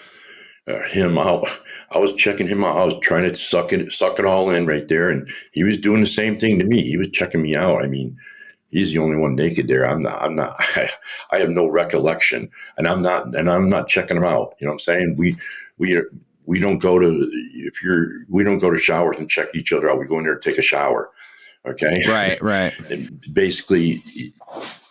him out. I was checking him out. I was trying to suck it all in right there, and he was doing the same thing to me. He was checking me out. I mean, he's the only one naked there. I'm not. I have no recollection, and I'm not checking him out. You know what I'm saying? We don't go to showers and check each other out. We go in there to take a shower. Okay. Right. And basically,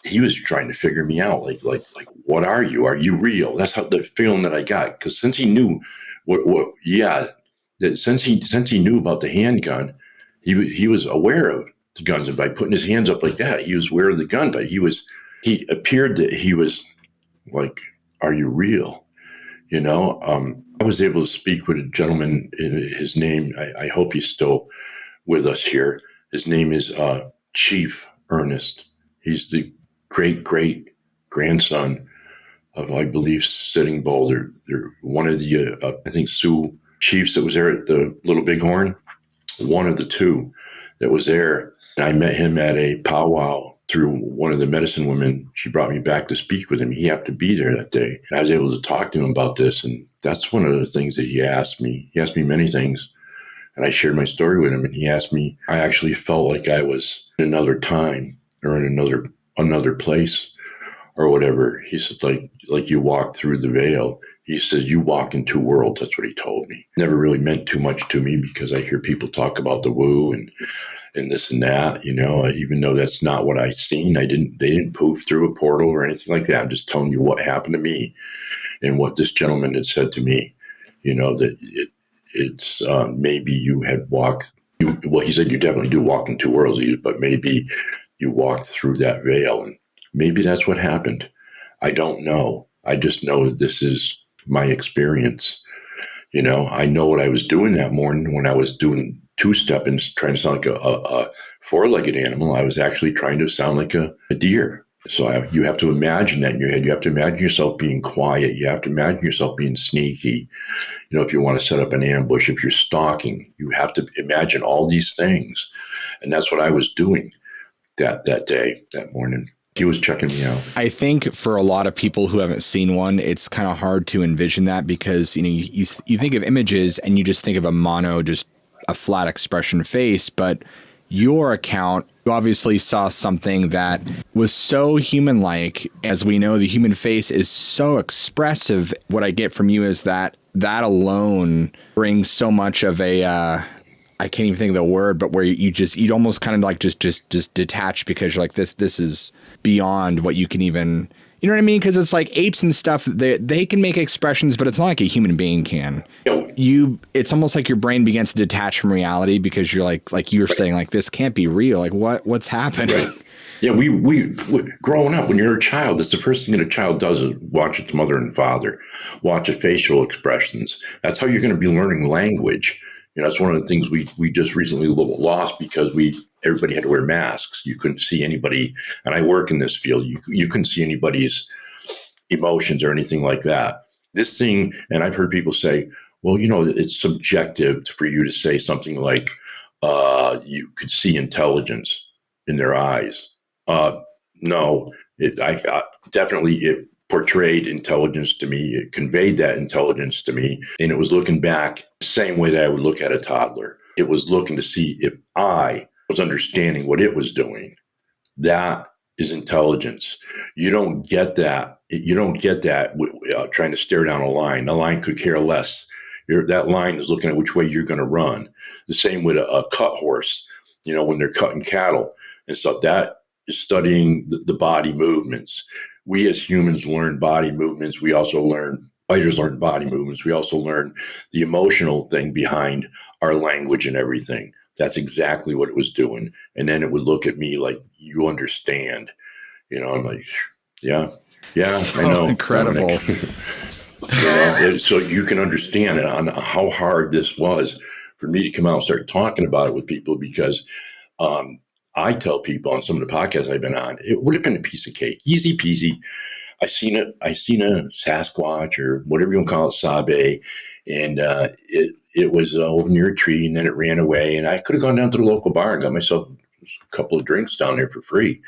he was trying to figure me out. Like, what are you? Are you real? That's how the feeling that I got. Because since he knew since he knew about the handgun, he was aware of guns. And by putting his hands up like that, he was wearing the gun, but he appeared that he was like, are you real? I was able to speak with a gentleman. His name, I hope he's still with us here. His name is Chief Ernest. He's the great grandson of, I believe, Sitting Bull. They're one of the, I think, Sioux chiefs that was there at the Little Bighorn. One of the two that was there. I met him at a powwow through one of the medicine women. She brought me back to speak with him. He happened to be there that day. I was able to talk to him about this, and that's one of the things that he asked me. He asked me many things, and I shared my story with him, and he asked me, I actually felt like I was in another time or in another place or whatever. He said, like you walk through the veil. He says, you walk in two worlds. That's what he told me. Never really meant too much to me because I hear people talk about the woo and this and that, even though that's not what I seen. They didn't poof through a portal or anything like that. I'm just telling you what happened to me and what this gentleman had said to me, that it's maybe you had walked. Well, he said you definitely do walk in two worlds, but maybe you walked through that veil, and maybe that's what happened. I don't know. I just know that this is my experience. I know what I was doing that morning when I was doing two-step and trying to sound like a four-legged animal. I was actually trying to sound like a deer. So you have to imagine that in your head. You have to imagine yourself being quiet. You have to imagine yourself being sneaky. If you want to set up an ambush, if you're stalking, you have to imagine all these things. And that's what I was doing that day, that morning. He was checking me out. I think for a lot of people who haven't seen one, it's kind of hard to envision that because, you think of images and you just think of just a flat expression face. But your account, you obviously saw something that was so human-like. As we know, the human face is so expressive. What I get from you is that alone brings so much of a, I can't even think of the word, but where you'd almost kind of like just detach because you're like, this is beyond what you can even, you know what I mean? Because it's like apes and stuff, they can make expressions, but it's not like a human being can. It's almost like your brain begins to detach from reality because you're like you were saying, like, this can't be real. Like what's happening? Right. Yeah, we growing up, when you're a child, that's the first thing that a child does is watch its mother and father, watch its facial expressions. That's how you're going to be learning language. That's one of the things we just recently lost because everybody had to wear masks. You couldn't see anybody, and I work in this field. You couldn't see anybody's emotions or anything like that. This thing, and I've heard people say, well, it's subjective for you to say something like, you could see intelligence in their eyes. No, definitely it portrayed intelligence to me. It conveyed that intelligence to me. And it was looking back the same way that I would look at a toddler. It was looking to see if I was understanding what it was doing. That is intelligence. You don't get that. You don't get that trying to stare down a line. The line could care less. That line is looking at which way you're going to run. The same with a cut horse, when they're cutting cattle and stuff. That is studying the body movements. We as humans learn body movements. We also fighters learn body movements. We also learn the emotional thing behind our language and everything. That's exactly what it was doing. And then it would look at me like, you understand. I'm like, yeah, so I know. Incredible. So you can understand on how hard this was for me to come out and start talking about it with people because I tell people on some of the podcasts I've been on, it would have been a piece of cake, easy peasy. I seen a Sasquatch or whatever you want to call it, Sabe, and it was over near a tree, and then it ran away. And I could have gone down to the local bar and got myself a couple of drinks down there for free,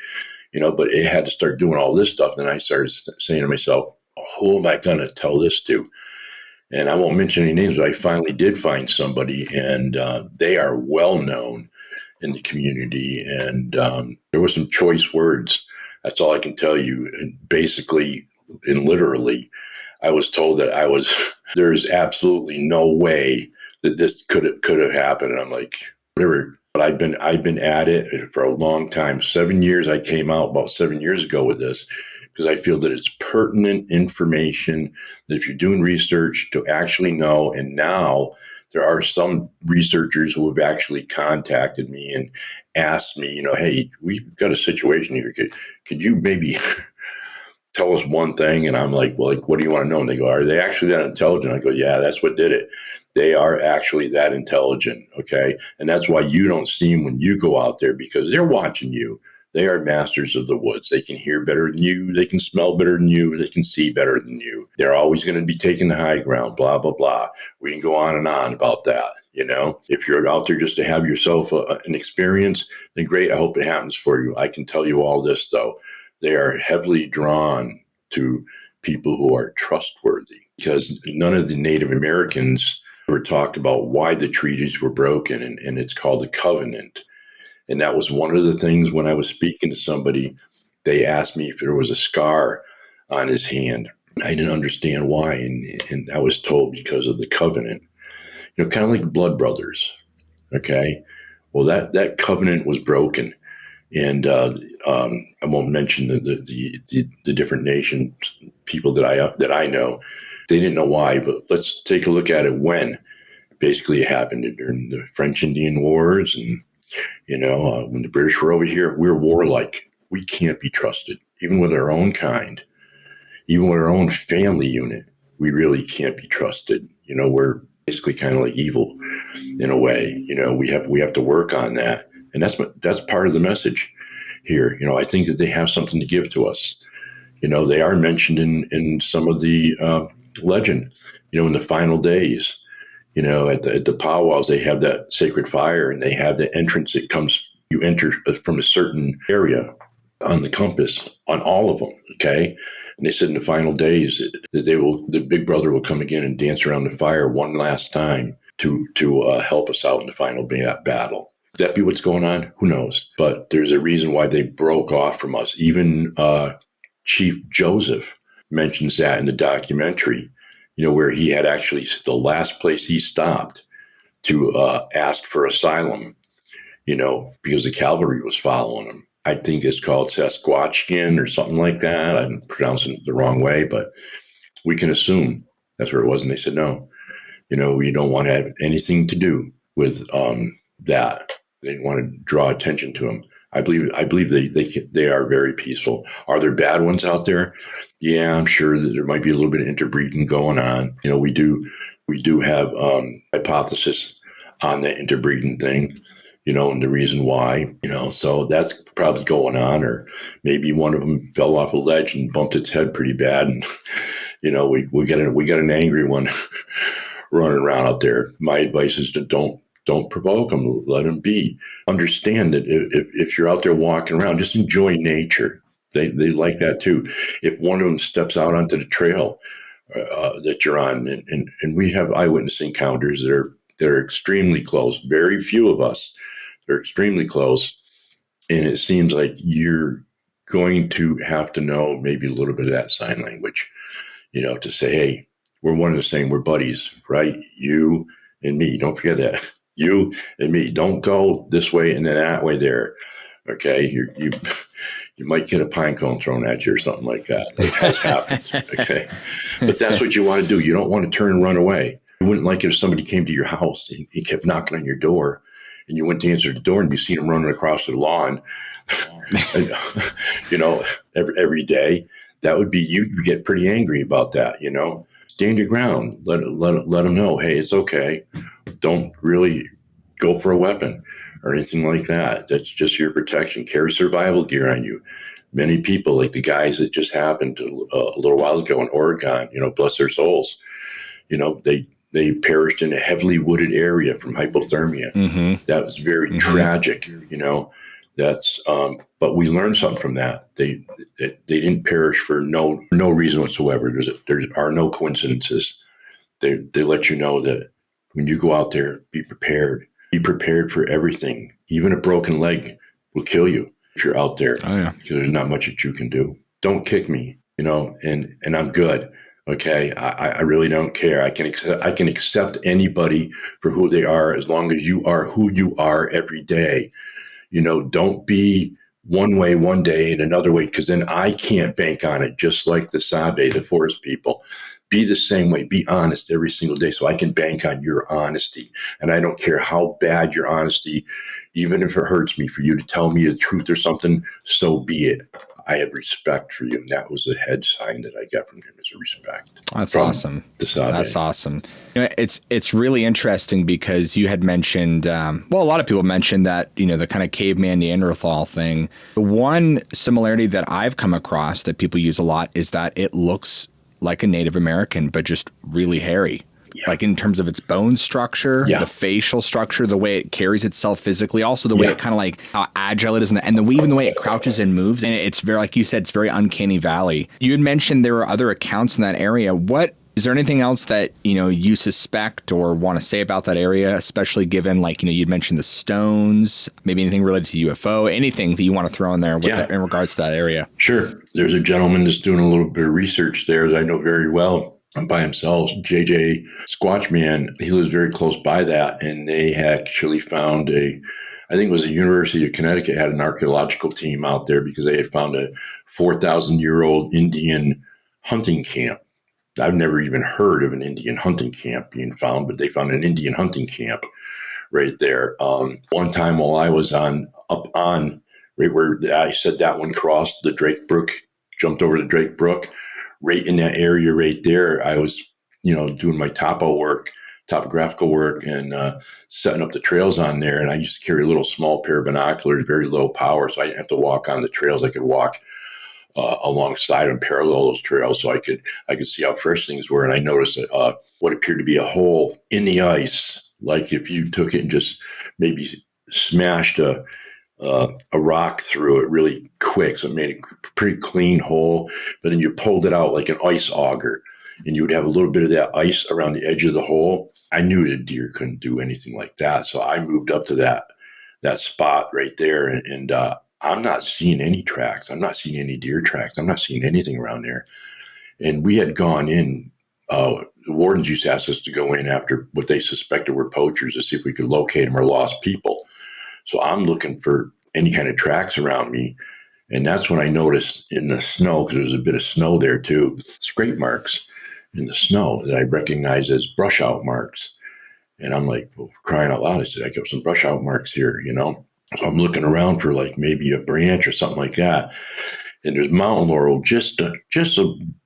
But it had to start doing all this stuff. Then I started saying to myself, who am I going to tell this to? And I won't mention any names, but I finally did find somebody, and they are well known in the community. And there were some choice words. That's all I can tell you. And basically and literally, I was told that there's absolutely no way that this could have happened. And I'm like, whatever. But I've been at it for a long time. 7 years. I came out about 7 years ago with this because I feel that it's pertinent information that if you're doing research to actually know, and now There are some researchers who have actually contacted me and asked me, hey, we've got a situation here. Could you maybe tell us one thing? And I'm like, well, what do you want to know? And they go, are they actually that intelligent? I go, yeah, that's what did it. They are actually that intelligent. Okay. And that's why you don't see them when you go out there, because they're watching you. They are masters of the woods. They can hear better than you. They can smell better than you. They can see better than you. They're always going to be taking the high ground, blah, blah, blah. We can go on and on about that. If you're out there just to have yourself an experience, then great. I hope it happens for you. I can tell you all this, though. They are heavily drawn to people who are trustworthy, because none of the Native Americans ever talked about why the treaties were broken, and it's called the Covenant. And that was one of the things when I was speaking to somebody, they asked me if there was a scar on his hand. I didn't understand why, and I was told because of the Covenant. Kind of like blood brothers, okay? Well, that covenant was broken. And I won't mention the different nations, people that I know. They didn't know why, but let's take a look at it when. Basically, it happened during the French Indian Wars, and when the British were over here, we're warlike. We can't be trusted, even with our own kind, even with our own family unit. We really can't be trusted. We're basically kind of like evil in a way. We have to work on that. And that's part of the message here. I think that they have something to give to us. They are mentioned in some of the legend, in the final days, at the powwows, they have that sacred fire, and they have the entrance that you enter from a certain area on the compass on all of them. Okay. And they said in the final days that the big brother will come again and dance around the fire one last time to help us out in the final battle. Could that be what's going on? Who knows? But there's a reason why they broke off from us. Even Chief Joseph mentions that in the documentary, where he had actually the last place he stopped to ask for asylum, because the cavalry was following him. I think it's called Sasquatchian or something like that. I'm pronouncing it the wrong way, but we can assume that's where it was. And they said, no, we don't want to have anything to do with that. They didn't want to draw attention to him. I believe they are very peaceful. Are there bad ones out there? Yeah, I'm sure that there might be a little bit of interbreeding going on. We do have hypothesis on the interbreeding thing, and the reason why, so that's probably going on. Or maybe one of them fell off a ledge and bumped its head pretty bad, and we got an angry one running around out there. My advice is to don't provoke them. Let them be. Understand that if you're out there walking around, just enjoy nature. They like that too. If one of them steps out onto the trail that you're on, and we have eyewitness encounters that are extremely close. Very few of us. They're extremely close, and it seems like you're going to have to know maybe a little bit of that sign language, to say, hey, we're one and the same. We're buddies, right? You and me. Don't forget that. You and me. Don't go this way and then that way there. Okay, you might get a pine cone thrown at you or something like that. It has happened. Okay, but that's what you want to do. You don't want to turn and run away. You wouldn't like if somebody came to your house and he kept knocking on your door, and you went to answer the door and you see him running across the lawn, every day. That would be, you get pretty angry about that. Stand your ground. Let them know, hey, it's okay. Don't really go for a weapon or anything like that. That's just your protection. Carry survival gear on you. Many people, like the guys that just happened a little while ago in Oregon, bless their souls, they perished in a heavily wooded area from hypothermia. Mm-hmm. That was very tragic, That's but we learned something from that. They didn't perish for no reason whatsoever. There are no coincidences. They let you know that when you go out there, be prepared. Be prepared for everything. Even a broken leg will kill you if you're out there. Oh, yeah. Because there's not much that you can do. Don't kick me, and I'm good. Okay, I really don't care. I can accept anybody for who they are as long as you are who you are every day. Don't be one way one day and another way, because then I can't bank on it. Just like the Sabe, the forest people, be the same way. Be honest every single day so I can bank on your honesty. And I don't care how bad your honesty, even if it hurts me, for you to tell me the truth or something, so be it. I have respect for you. And that was the head sign that I got from him, as a respect. That's awesome. That's awesome. It's really interesting because you had mentioned, a lot of people mentioned that, the kind of caveman Neanderthal thing. The one similarity that I've come across that people use a lot is that it looks like a Native American, but just really hairy. Yeah. Like in terms of its bone structure, the facial structure, the way it carries itself physically, also the way it kind of like how agile it is, and even the way it crouches and moves. And it's very, like you said, it's very uncanny valley. You had mentioned there were other accounts in that area. Is there anything else that, you suspect or want to say about that area, especially given, like, you'd mentioned the stones, maybe anything related to UFO, anything that you want to throw in there in regards to that area? Sure. There's a gentleman that's doing a little bit of research there that I know very well by himself, JJ Squatchman. He lives very close by that. And they actually found I think it was the University of Connecticut had an archaeological team out there because they had found a 4,000-year-old Indian hunting camp. I've never even heard of an Indian hunting camp being found, but they found an Indian hunting camp right there. One time while I was up on right where I said that one crossed the Drake Brook, jumped over the Drake Brook, right in that area right there, I was, doing my topographical work and setting up the trails on there. And I used to carry a little small pair of binoculars, very low power. So I didn't have to walk on the trails. I could walk alongside and parallel those trails so I could see how fresh things were. And I noticed what appeared to be a hole in the ice, like if you took it and just maybe smashed a rock through it really quick. So it made a pretty clean hole, but then you pulled it out like an ice auger and you would have a little bit of that ice around the edge of the hole. I knew the deer couldn't do anything like that. So I moved up to that spot right there and I'm not seeing any tracks. I'm not seeing any deer tracks. I'm not seeing anything around there. And we had gone in, the wardens used to ask us to go in after what they suspected were poachers to see if we could locate them or lost people. So I'm looking for any kind of tracks around me. And that's when I noticed in the snow, because there was a bit of snow there too, scrape marks in the snow that I recognized as brush out marks. And I'm like, well, crying out loud, I said, I got some brush out marks here, So I'm looking around for like maybe a branch or something like that. And there's mountain laurel just a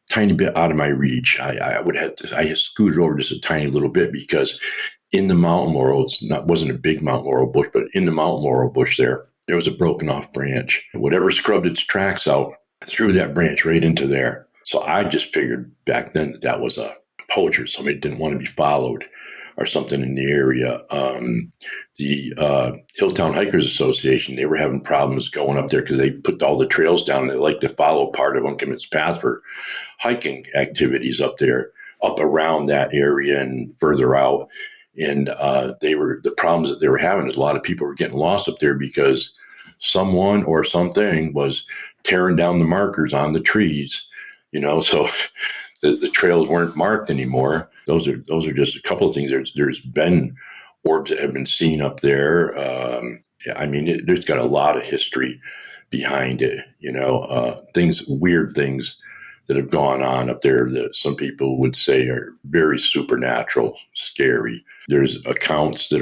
tiny bit out of my reach. I had scooted over just a tiny little bit because in the mountain laurel, wasn't a big mountain laurel bush, but in the mountain laurel bush there was a broken off branch. And whatever scrubbed its tracks out threw that branch right into there. So I just figured back then that was a poacher. Somebody didn't want to be followed or something in the area. The Hilltown Hikers Association, they were having problems going up there because they put all the trails down and they like to follow part of Uncommit's path for hiking activities up there, up around that area and further out. And the problems that they were having is a lot of people were getting lost up there because someone or something was tearing down the markers on the trees, so the trails weren't marked anymore. Those are just a couple of things. There's been orbs that have been seen up there. There's got a lot of history behind it, weird things that have gone on up there that some people would say are very supernatural, scary. There's accounts that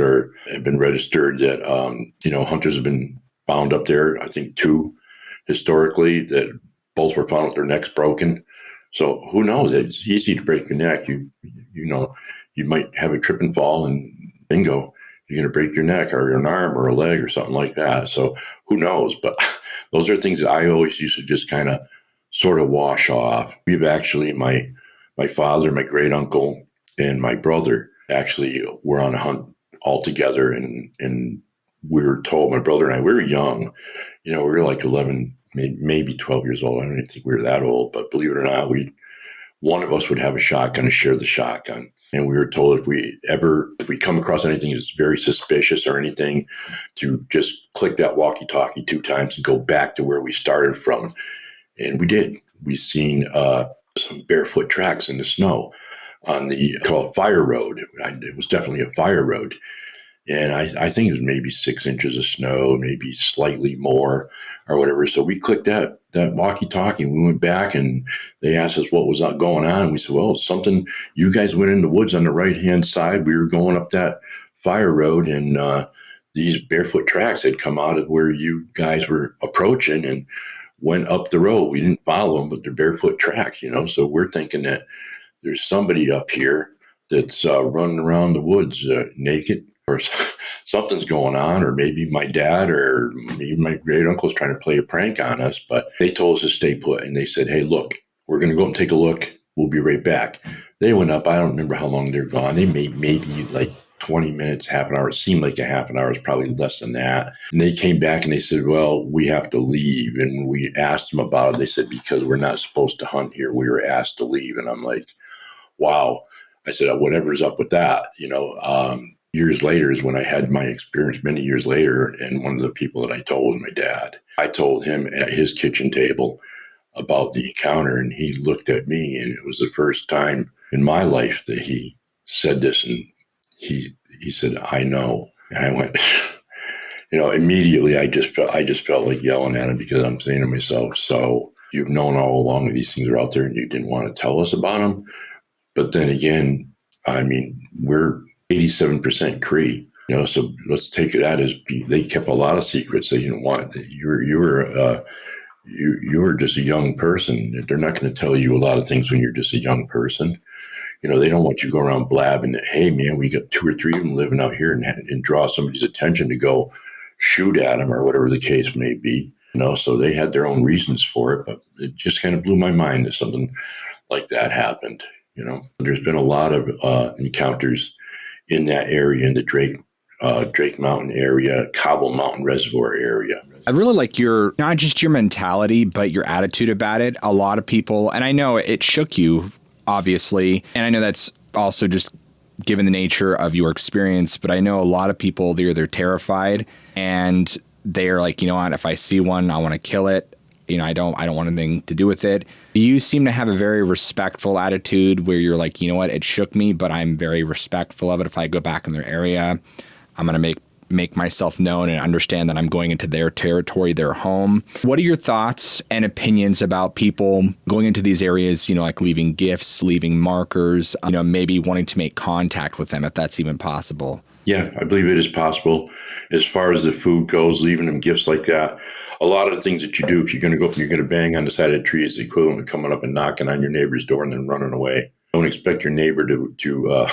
have been registered that, hunters have been found up there. I think 2 historically that both were found with their necks broken. So who knows? It's easy to break your neck. You might have a trip and fall and bingo, you're going to break your neck or an arm or a leg or something like that. So who knows? But those are things that I always used to just kind of sort of wash off. We've actually, my father, my great uncle, and my brother actually were on a hunt all together. And we were told, my brother and I, we were young, we were like 11, maybe 12 years old. I don't even think we were that old, but believe it or not, one of us would have a shotgun and share the shotgun. And we were told if we come across anything that's very suspicious or anything, to just click that walkie-talkie 2 times and go back to where we started from. And we did. We seen some barefoot tracks in the snow on the called fire road. It was definitely a fire road. And I think it was maybe 6 inches of snow, maybe slightly more or whatever. So we clicked that walkie-talkie. We went back and they asked us what was going on. We said, well, it's something, you guys went in the woods on the right-hand side. We were going up that fire road, and these barefoot tracks had come out of where you guys were approaching and went up the road. We didn't follow them, but they're barefoot tracks, So we're thinking that there's somebody up here that's running around the woods naked, or something's going on, or maybe my dad or maybe my great uncle's trying to play a prank on us. But they told us to stay put, and they said, hey, look, we're going to go and take a look. We'll be right back. They went up. I don't remember how long they're gone. They made maybe like 20 minutes, half an hour. It seemed like a half an hour. It's probably less than that. And they came back and they said, well, we have to leave. And when we asked them about it, they said, because we're not supposed to hunt here, we were asked to leave. And I'm like, wow. I said, whatever's up with that, years later is when I had my experience many years later. And one of the people that I told was my dad. I told him at his kitchen table about the encounter, and he looked at me, and it was the first time in my life that he said this. And he said, I know. And I went, immediately I just felt like yelling at him, because I'm saying to myself, so you've known all along that these things are out there and you didn't want to tell us about them. But then again, I mean, we're 87% Cree, so let's take that as they kept a lot of secrets. They didn't want, you were just a young person. They're not going to tell you a lot of things when you're just a young person. They don't want you to go around blabbing that, hey, man, we got 2 or 3 of them living out here, and draw somebody's attention to go shoot at them or whatever the case may be. So they had their own reasons for it, but it just kind of blew my mind that something like that happened. There's been a lot of encounters in that area, in the Drake Mountain area, Cobble Mountain Reservoir area. I really like not just your mentality, but your attitude about it. A lot of people, and I know it shook you, obviously, and I know that's also just given the nature of your experience, but I know a lot of people, they're terrified, and they're like, you know what, if I see one, I want to kill it. I don't want anything to do with it. You seem to have a very respectful attitude where you're like, you know what, it shook me, but I'm very respectful of it. If I go back in their area, I'm going to make myself known and understand that I'm going into their territory, their home. What are your thoughts and opinions about people going into these areas, like leaving gifts, leaving markers, maybe wanting to make contact with them, if that's even possible? Yeah, I believe it is possible. As far as the food goes, leaving them gifts like that, a lot of the things that you do, if you're going to go up and you're going to bang on the side of the tree, is the equivalent of coming up and knocking on your neighbor's door and then running away. Don't expect your neighbor to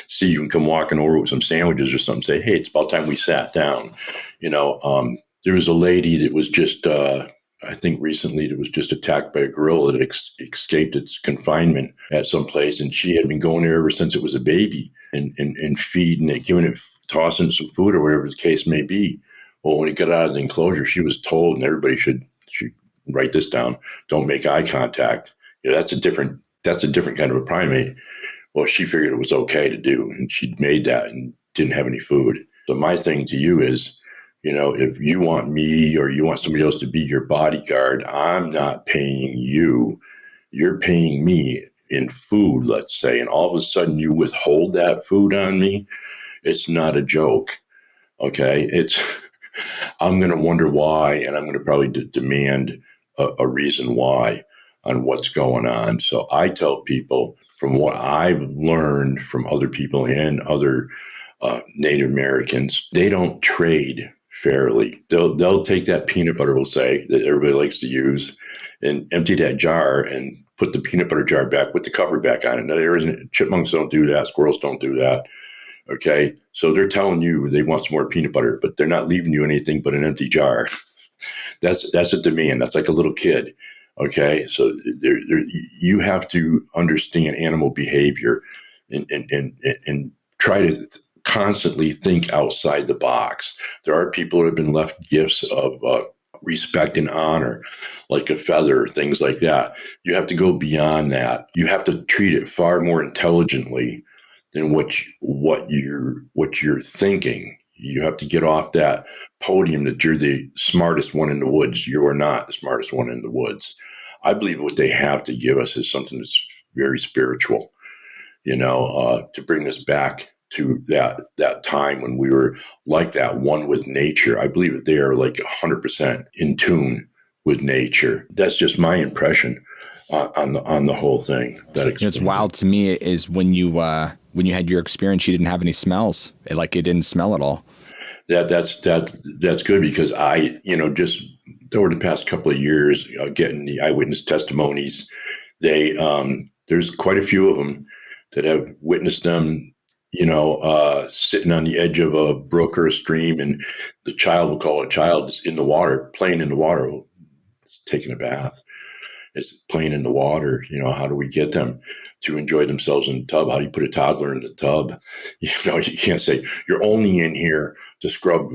see you and come walking over with some sandwiches or something. Say, hey, it's about time we sat down. There was a lady that was just, I think recently, that was just attacked by a gorilla that escaped its confinement at some place, and she had been going there ever since it was a baby and feeding it, giving it, tossing some food or whatever the case may be. Well, when it got out of the enclosure, she was told, and everybody should write this down, don't make eye contact. That's a different kind of a primate. Well, she figured it was okay to do, and she made that and didn't have any food. So my thing to you is, if you want me or you want somebody else to be your bodyguard, I'm not paying you. You're paying me in food, let's say, and all of a sudden you withhold that food on me. It's not a joke. Okay. I'm going to wonder why, and I'm going to probably demand a reason why on what's going on. So I tell people, from what I've learned from other people and other Native Americans, they don't trade fairly. They'll take that peanut butter, we'll say, that everybody likes to use, and empty that jar and put the peanut butter jar back with the cover back on it. Now, chipmunks don't do that. Squirrels don't do that. Okay. So they're telling you they want some more peanut butter, but they're not leaving you anything but an empty jar. That's a demand. That's like a little kid. Okay. So you have to understand animal behavior and try to constantly think outside the box. There are people that have been left gifts of respect and honor, like a feather, things like that. You have to go beyond that. You have to treat it far more intelligently than what you're thinking. You have to get off that podium that you're the smartest one in the woods. You are not the smartest one in the woods. I believe what they have to give us is something that's very spiritual, to bring us back to that time when we were like that, one with nature. I believe that they are like 100% in tune with nature. That's just my impression on the whole thing. It's wild to me is when you had your experience, you didn't have any smells. It didn't smell at all. That's good, because I, just over the past couple of years, getting the eyewitness testimonies, there's quite a few of them that have witnessed them, sitting on the edge of a brook or a stream, and the child, will call a child, is in the water, playing in the water, it's taking a bath. It's playing in the water. How do we get them to enjoy themselves in the tub? How do you put a toddler in the tub? You can't say you're only in here to scrub.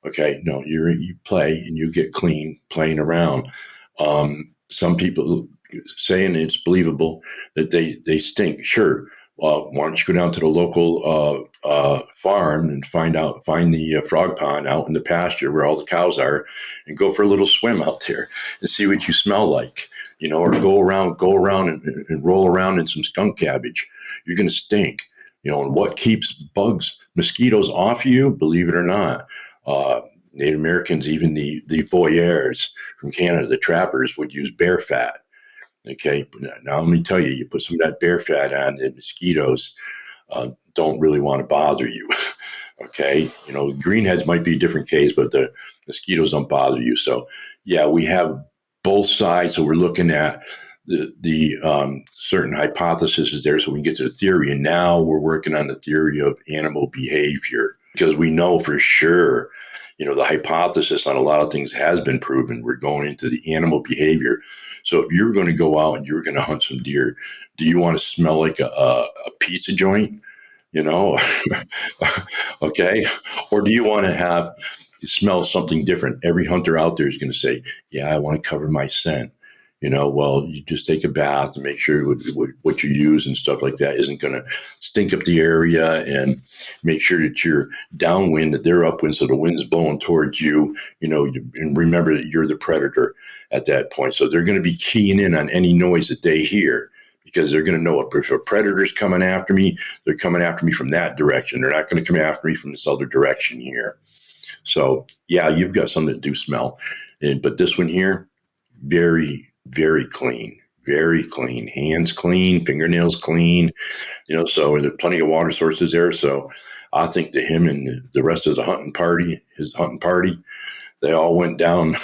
Okay, no, you play and you get clean playing around. Some people saying it's believable that they stink. Sure. Why don't you go down to the local farm and find the frog pond out in the pasture where all the cows are, and go for a little swim out there and see what you smell like, or go around and roll around in some skunk cabbage. You're going to stink, and what keeps mosquitoes off you, believe it or not, Native Americans, even the voyeurs from Canada, the trappers, would use bear fat. Okay, now let me tell you, you put some of that bear fat on, the mosquitoes don't really want to bother you. Okay, greenheads might be a different case, but the mosquitoes don't bother you. So, yeah, we have both sides. So we're looking at the certain hypothesis is there, so we can get to the theory. And now we're working on the theory of animal behavior, because we know for sure, the hypothesis on a lot of things has been proven. We're going into the animal behavior. So if you're going to go out and you're going to hunt some deer, do you want to smell like a pizza joint? Okay. Or do you want to smell something different? Every hunter out there is going to say, yeah, I want to cover my scent. Well, you just take a bath and make sure what you use and stuff like that isn't going to stink up the area, and make sure that you're downwind, that they're upwind, so the wind's blowing towards you, and remember that you're the predator at that point. So they're going to be keying in on any noise that they hear, because they're going to know if a predator's coming after me, they're coming after me from that direction. They're not going to come after me from this other direction here. So, yeah, you've got something that do smell. But this one here, very, very clean, hands clean, fingernails clean, so there's plenty of water sources there. So I think that him and the rest of his hunting party, they all went down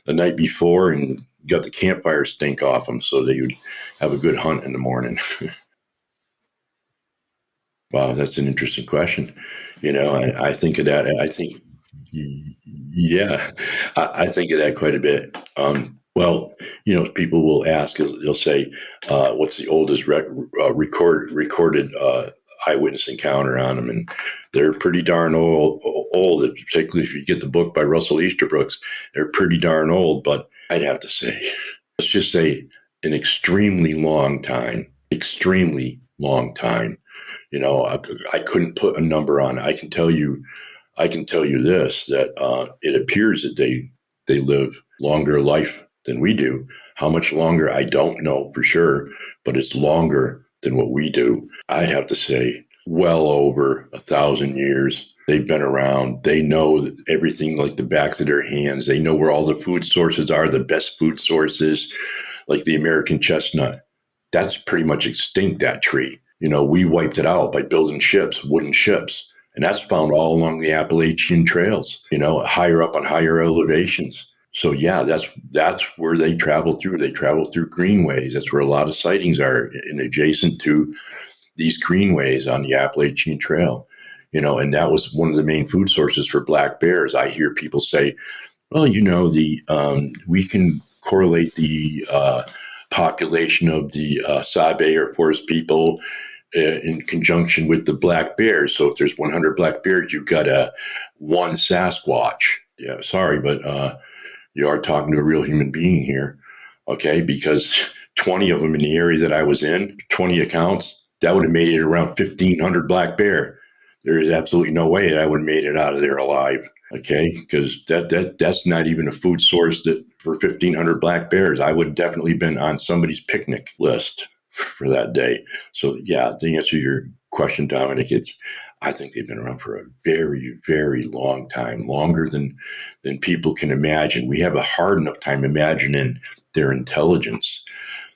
the night before and got the campfire stink off them, so they would have a good hunt in the morning. Wow, that's an interesting question. I think of that. Yeah, I think of that quite a bit. Well, people will ask, they'll say, what's the oldest recorded eyewitness encounter on them? And they're pretty darn old, particularly if you get the book by Russell Easterbrooks, they're pretty darn old. But I'd have to say, let's just say an extremely long time. I couldn't put a number on it. I can tell you this, that it appears that they live longer life than we do. How much longer, I don't know for sure, but it's longer than what we do. I'd have to say well over 1,000 years. They've been around. They know everything like the backs of their hands. They know where all the food sources are, the best food sources, like the American chestnut. That's pretty much extinct, that tree. We wiped it out by building wooden ships. And that's found all along the Appalachian trails, higher up on higher elevations. So, yeah, that's where they travel through. They travel through greenways. That's where a lot of sightings are, and adjacent to these greenways on the Appalachian Trail. And that was one of the main food sources for black bears. I hear people say, well, we can correlate the population of the Sabe or forest people in conjunction with the black bears. So if there's 100 black bears, you've got one Sasquatch. Yeah, sorry, but you are talking to a real human being here, okay? Because 20 of them in the area that I was in, 20 accounts, that would have made it around 1,500 black bear. There is absolutely no way that I would have made it out of there alive, okay? Because that's not even a food source for 1,500 black bears. I would have definitely been on somebody's picnic list for that day. So, yeah, to answer your question, Dominic, I think they've been around for a very, very long time, longer than people can imagine. We have a hard enough time imagining their intelligence.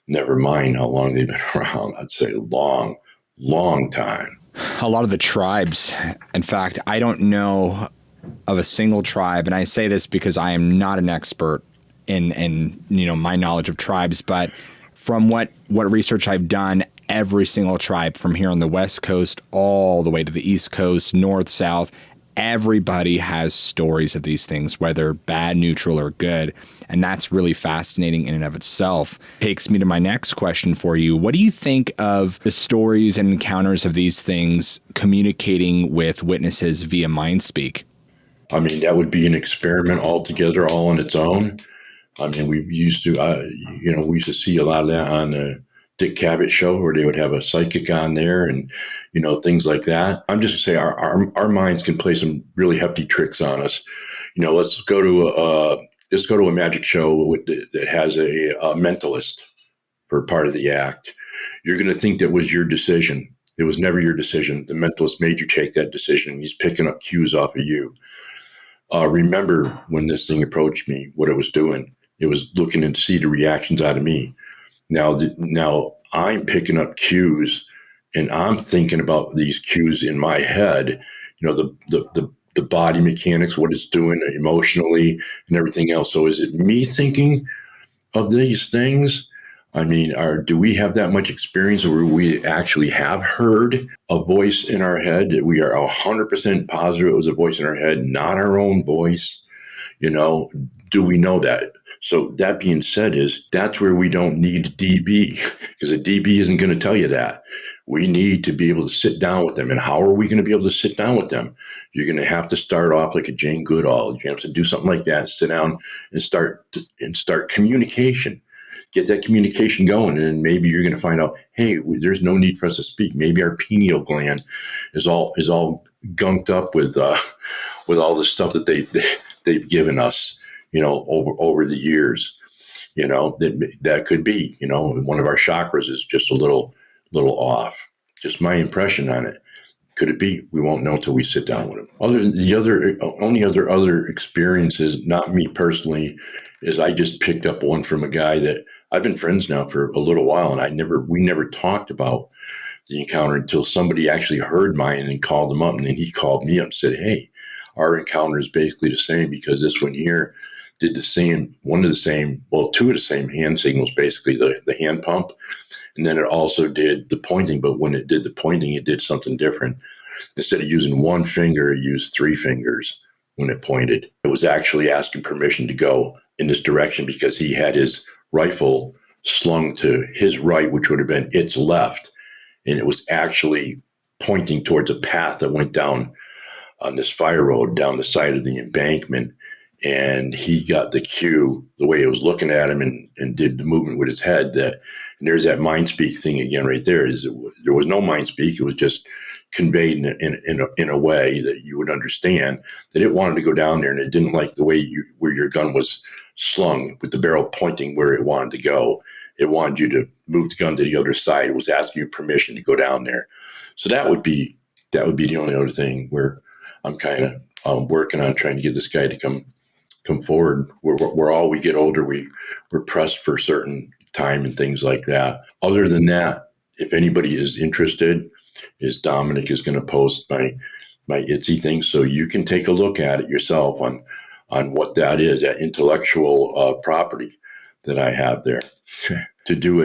Never mind how long they've been around. I'd say a long, long time. A lot of the tribes, in fact, I don't know of a single tribe, and I say this because I am not an expert in my knowledge of tribes, but from what research I've done, every single tribe from here on the West Coast all the way to the East Coast, North, South, everybody has stories of these things, whether bad, neutral, or good. And that's really fascinating in and of itself. Takes me to my next question for you. What do you think of the stories and encounters of these things communicating with witnesses via MindSpeak? I mean, that would be an experiment altogether, all on its own. I mean, we used to see a lot of that on the Dick Cavett show, where they would have a psychic on there and, things like that. I'm just going to say our minds can play some really hefty tricks on us. Let's go to a magic show that has a mentalist for part of the act. You're going to think that was your decision. It was never your decision. The mentalist made you take that decision. He's picking up cues off of you. Remember when this thing approached me, what it was doing. It was looking to see the reactions out of me. Now I'm picking up cues, and I'm thinking about these cues in my head. The body mechanics, what it's doing emotionally, and everything else. So, is it me thinking of these things? I mean, do we have that much experience where we actually have heard a voice in our head? We are 100% positive it was a voice in our head, not our own voice. Do we know that? So that being said, that's where we don't need a DB, because a DB isn't going to tell you that. We need to be able to sit down with them. And how are we going to be able to sit down with them? You're going to have to start off like a Jane Goodall. You have to do something like that, sit down and start communication. Get that communication going, and then maybe you're going to find out, hey, there's no need for us to speak. Maybe our pineal gland is all gunked up with all the stuff that they've given us, over the years. That could be, one of our chakras is just a little off. Just my impression on it. Could it be? We won't know until we sit down with them. Only other experiences, not me personally, is I just picked up one from a guy that I've been friends now for a little while, and we never talked about the encounter until somebody actually heard mine and called him up, and then he called me up and said, "Hey, our encounter is basically the same, because this one here did the same, two of the same hand signals, basically the hand pump, and then it also did the pointing. But when it did the pointing, it did something different. Instead of using one finger, it used three fingers when it pointed. It was actually asking permission to go in this direction, because he had his rifle slung to his right, which would have been its left. And it was actually pointing towards a path that went down on this fire road, down the side of the embankment. And he got the cue, the way it was looking at him, and did the movement with his head. And there's that MindSpeak thing again right there. There was no MindSpeak. It was just conveyed in a way that you would understand that it wanted to go down there, and it didn't like the way where your gun was slung with the barrel pointing where it wanted to go. It wanted you to move the gun to the other side. It was asking you permission to go down there. So that would be the only other thing where I'm kind of working on trying to get this guy to come forward. We're all we get older, we're pressed for a certain time and things like that. Other than that, if anybody is interested, Dominic is going to post my Etsy thing, so you can take a look at it yourself on what that is, that intellectual property that I have there. To do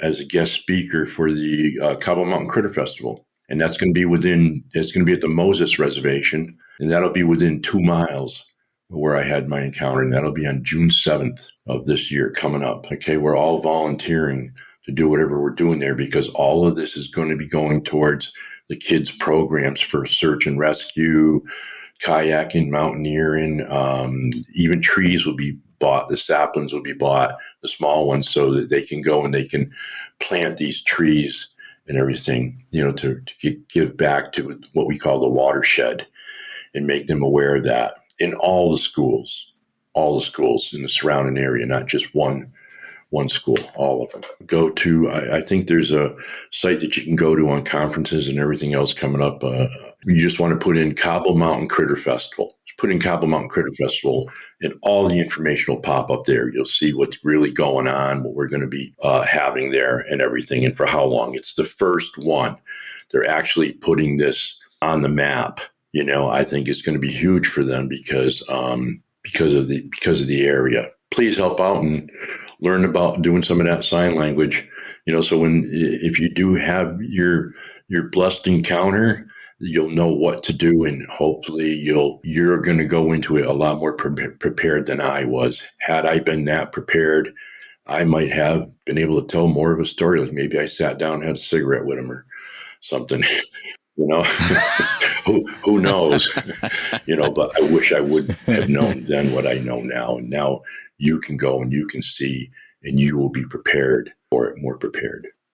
as a guest speaker for the Cobble Mountain Critter Festival. And it's going to be at the Moses Reservation, and that'll be within 2 miles of where I had my encounter, and that'll be on June 7th of this year coming up. Okay, we're all volunteering to do whatever we're doing there, because all of this is going to be going towards the kids' programs for search and rescue, kayaking, mountaineering, even trees will be bought. The saplings will be bought, the small ones, so that they can go and they can plant these trees and everything, to give back to what we call the watershed, and make them aware of that in all the schools in the surrounding area, not just one one school, all of them. Go to, I think there's a site that you can go to on conferences and everything else coming up. You just want to put in Cobble Mountain Critter Festival. Put in Cobble Mountain Critter Festival, and all the information will pop up there. You'll see what's really going on, what we're going to be having there and everything, and for how long. It's the first one. They're actually putting this on the map. I think it's going to be huge for them because of the area. Please help out and learn about doing some of that sign language. So if you do have your blessed encounter, you'll know what to do, and hopefully you're going to go into it a lot more prepared than I was. Had I been that prepared, I might have been able to tell more of a story. Like maybe I sat down and had a cigarette with him or something. Who knows? But I wish I would have known then what I know now. And now you can go and you can see, and you will be prepared for it, more prepared.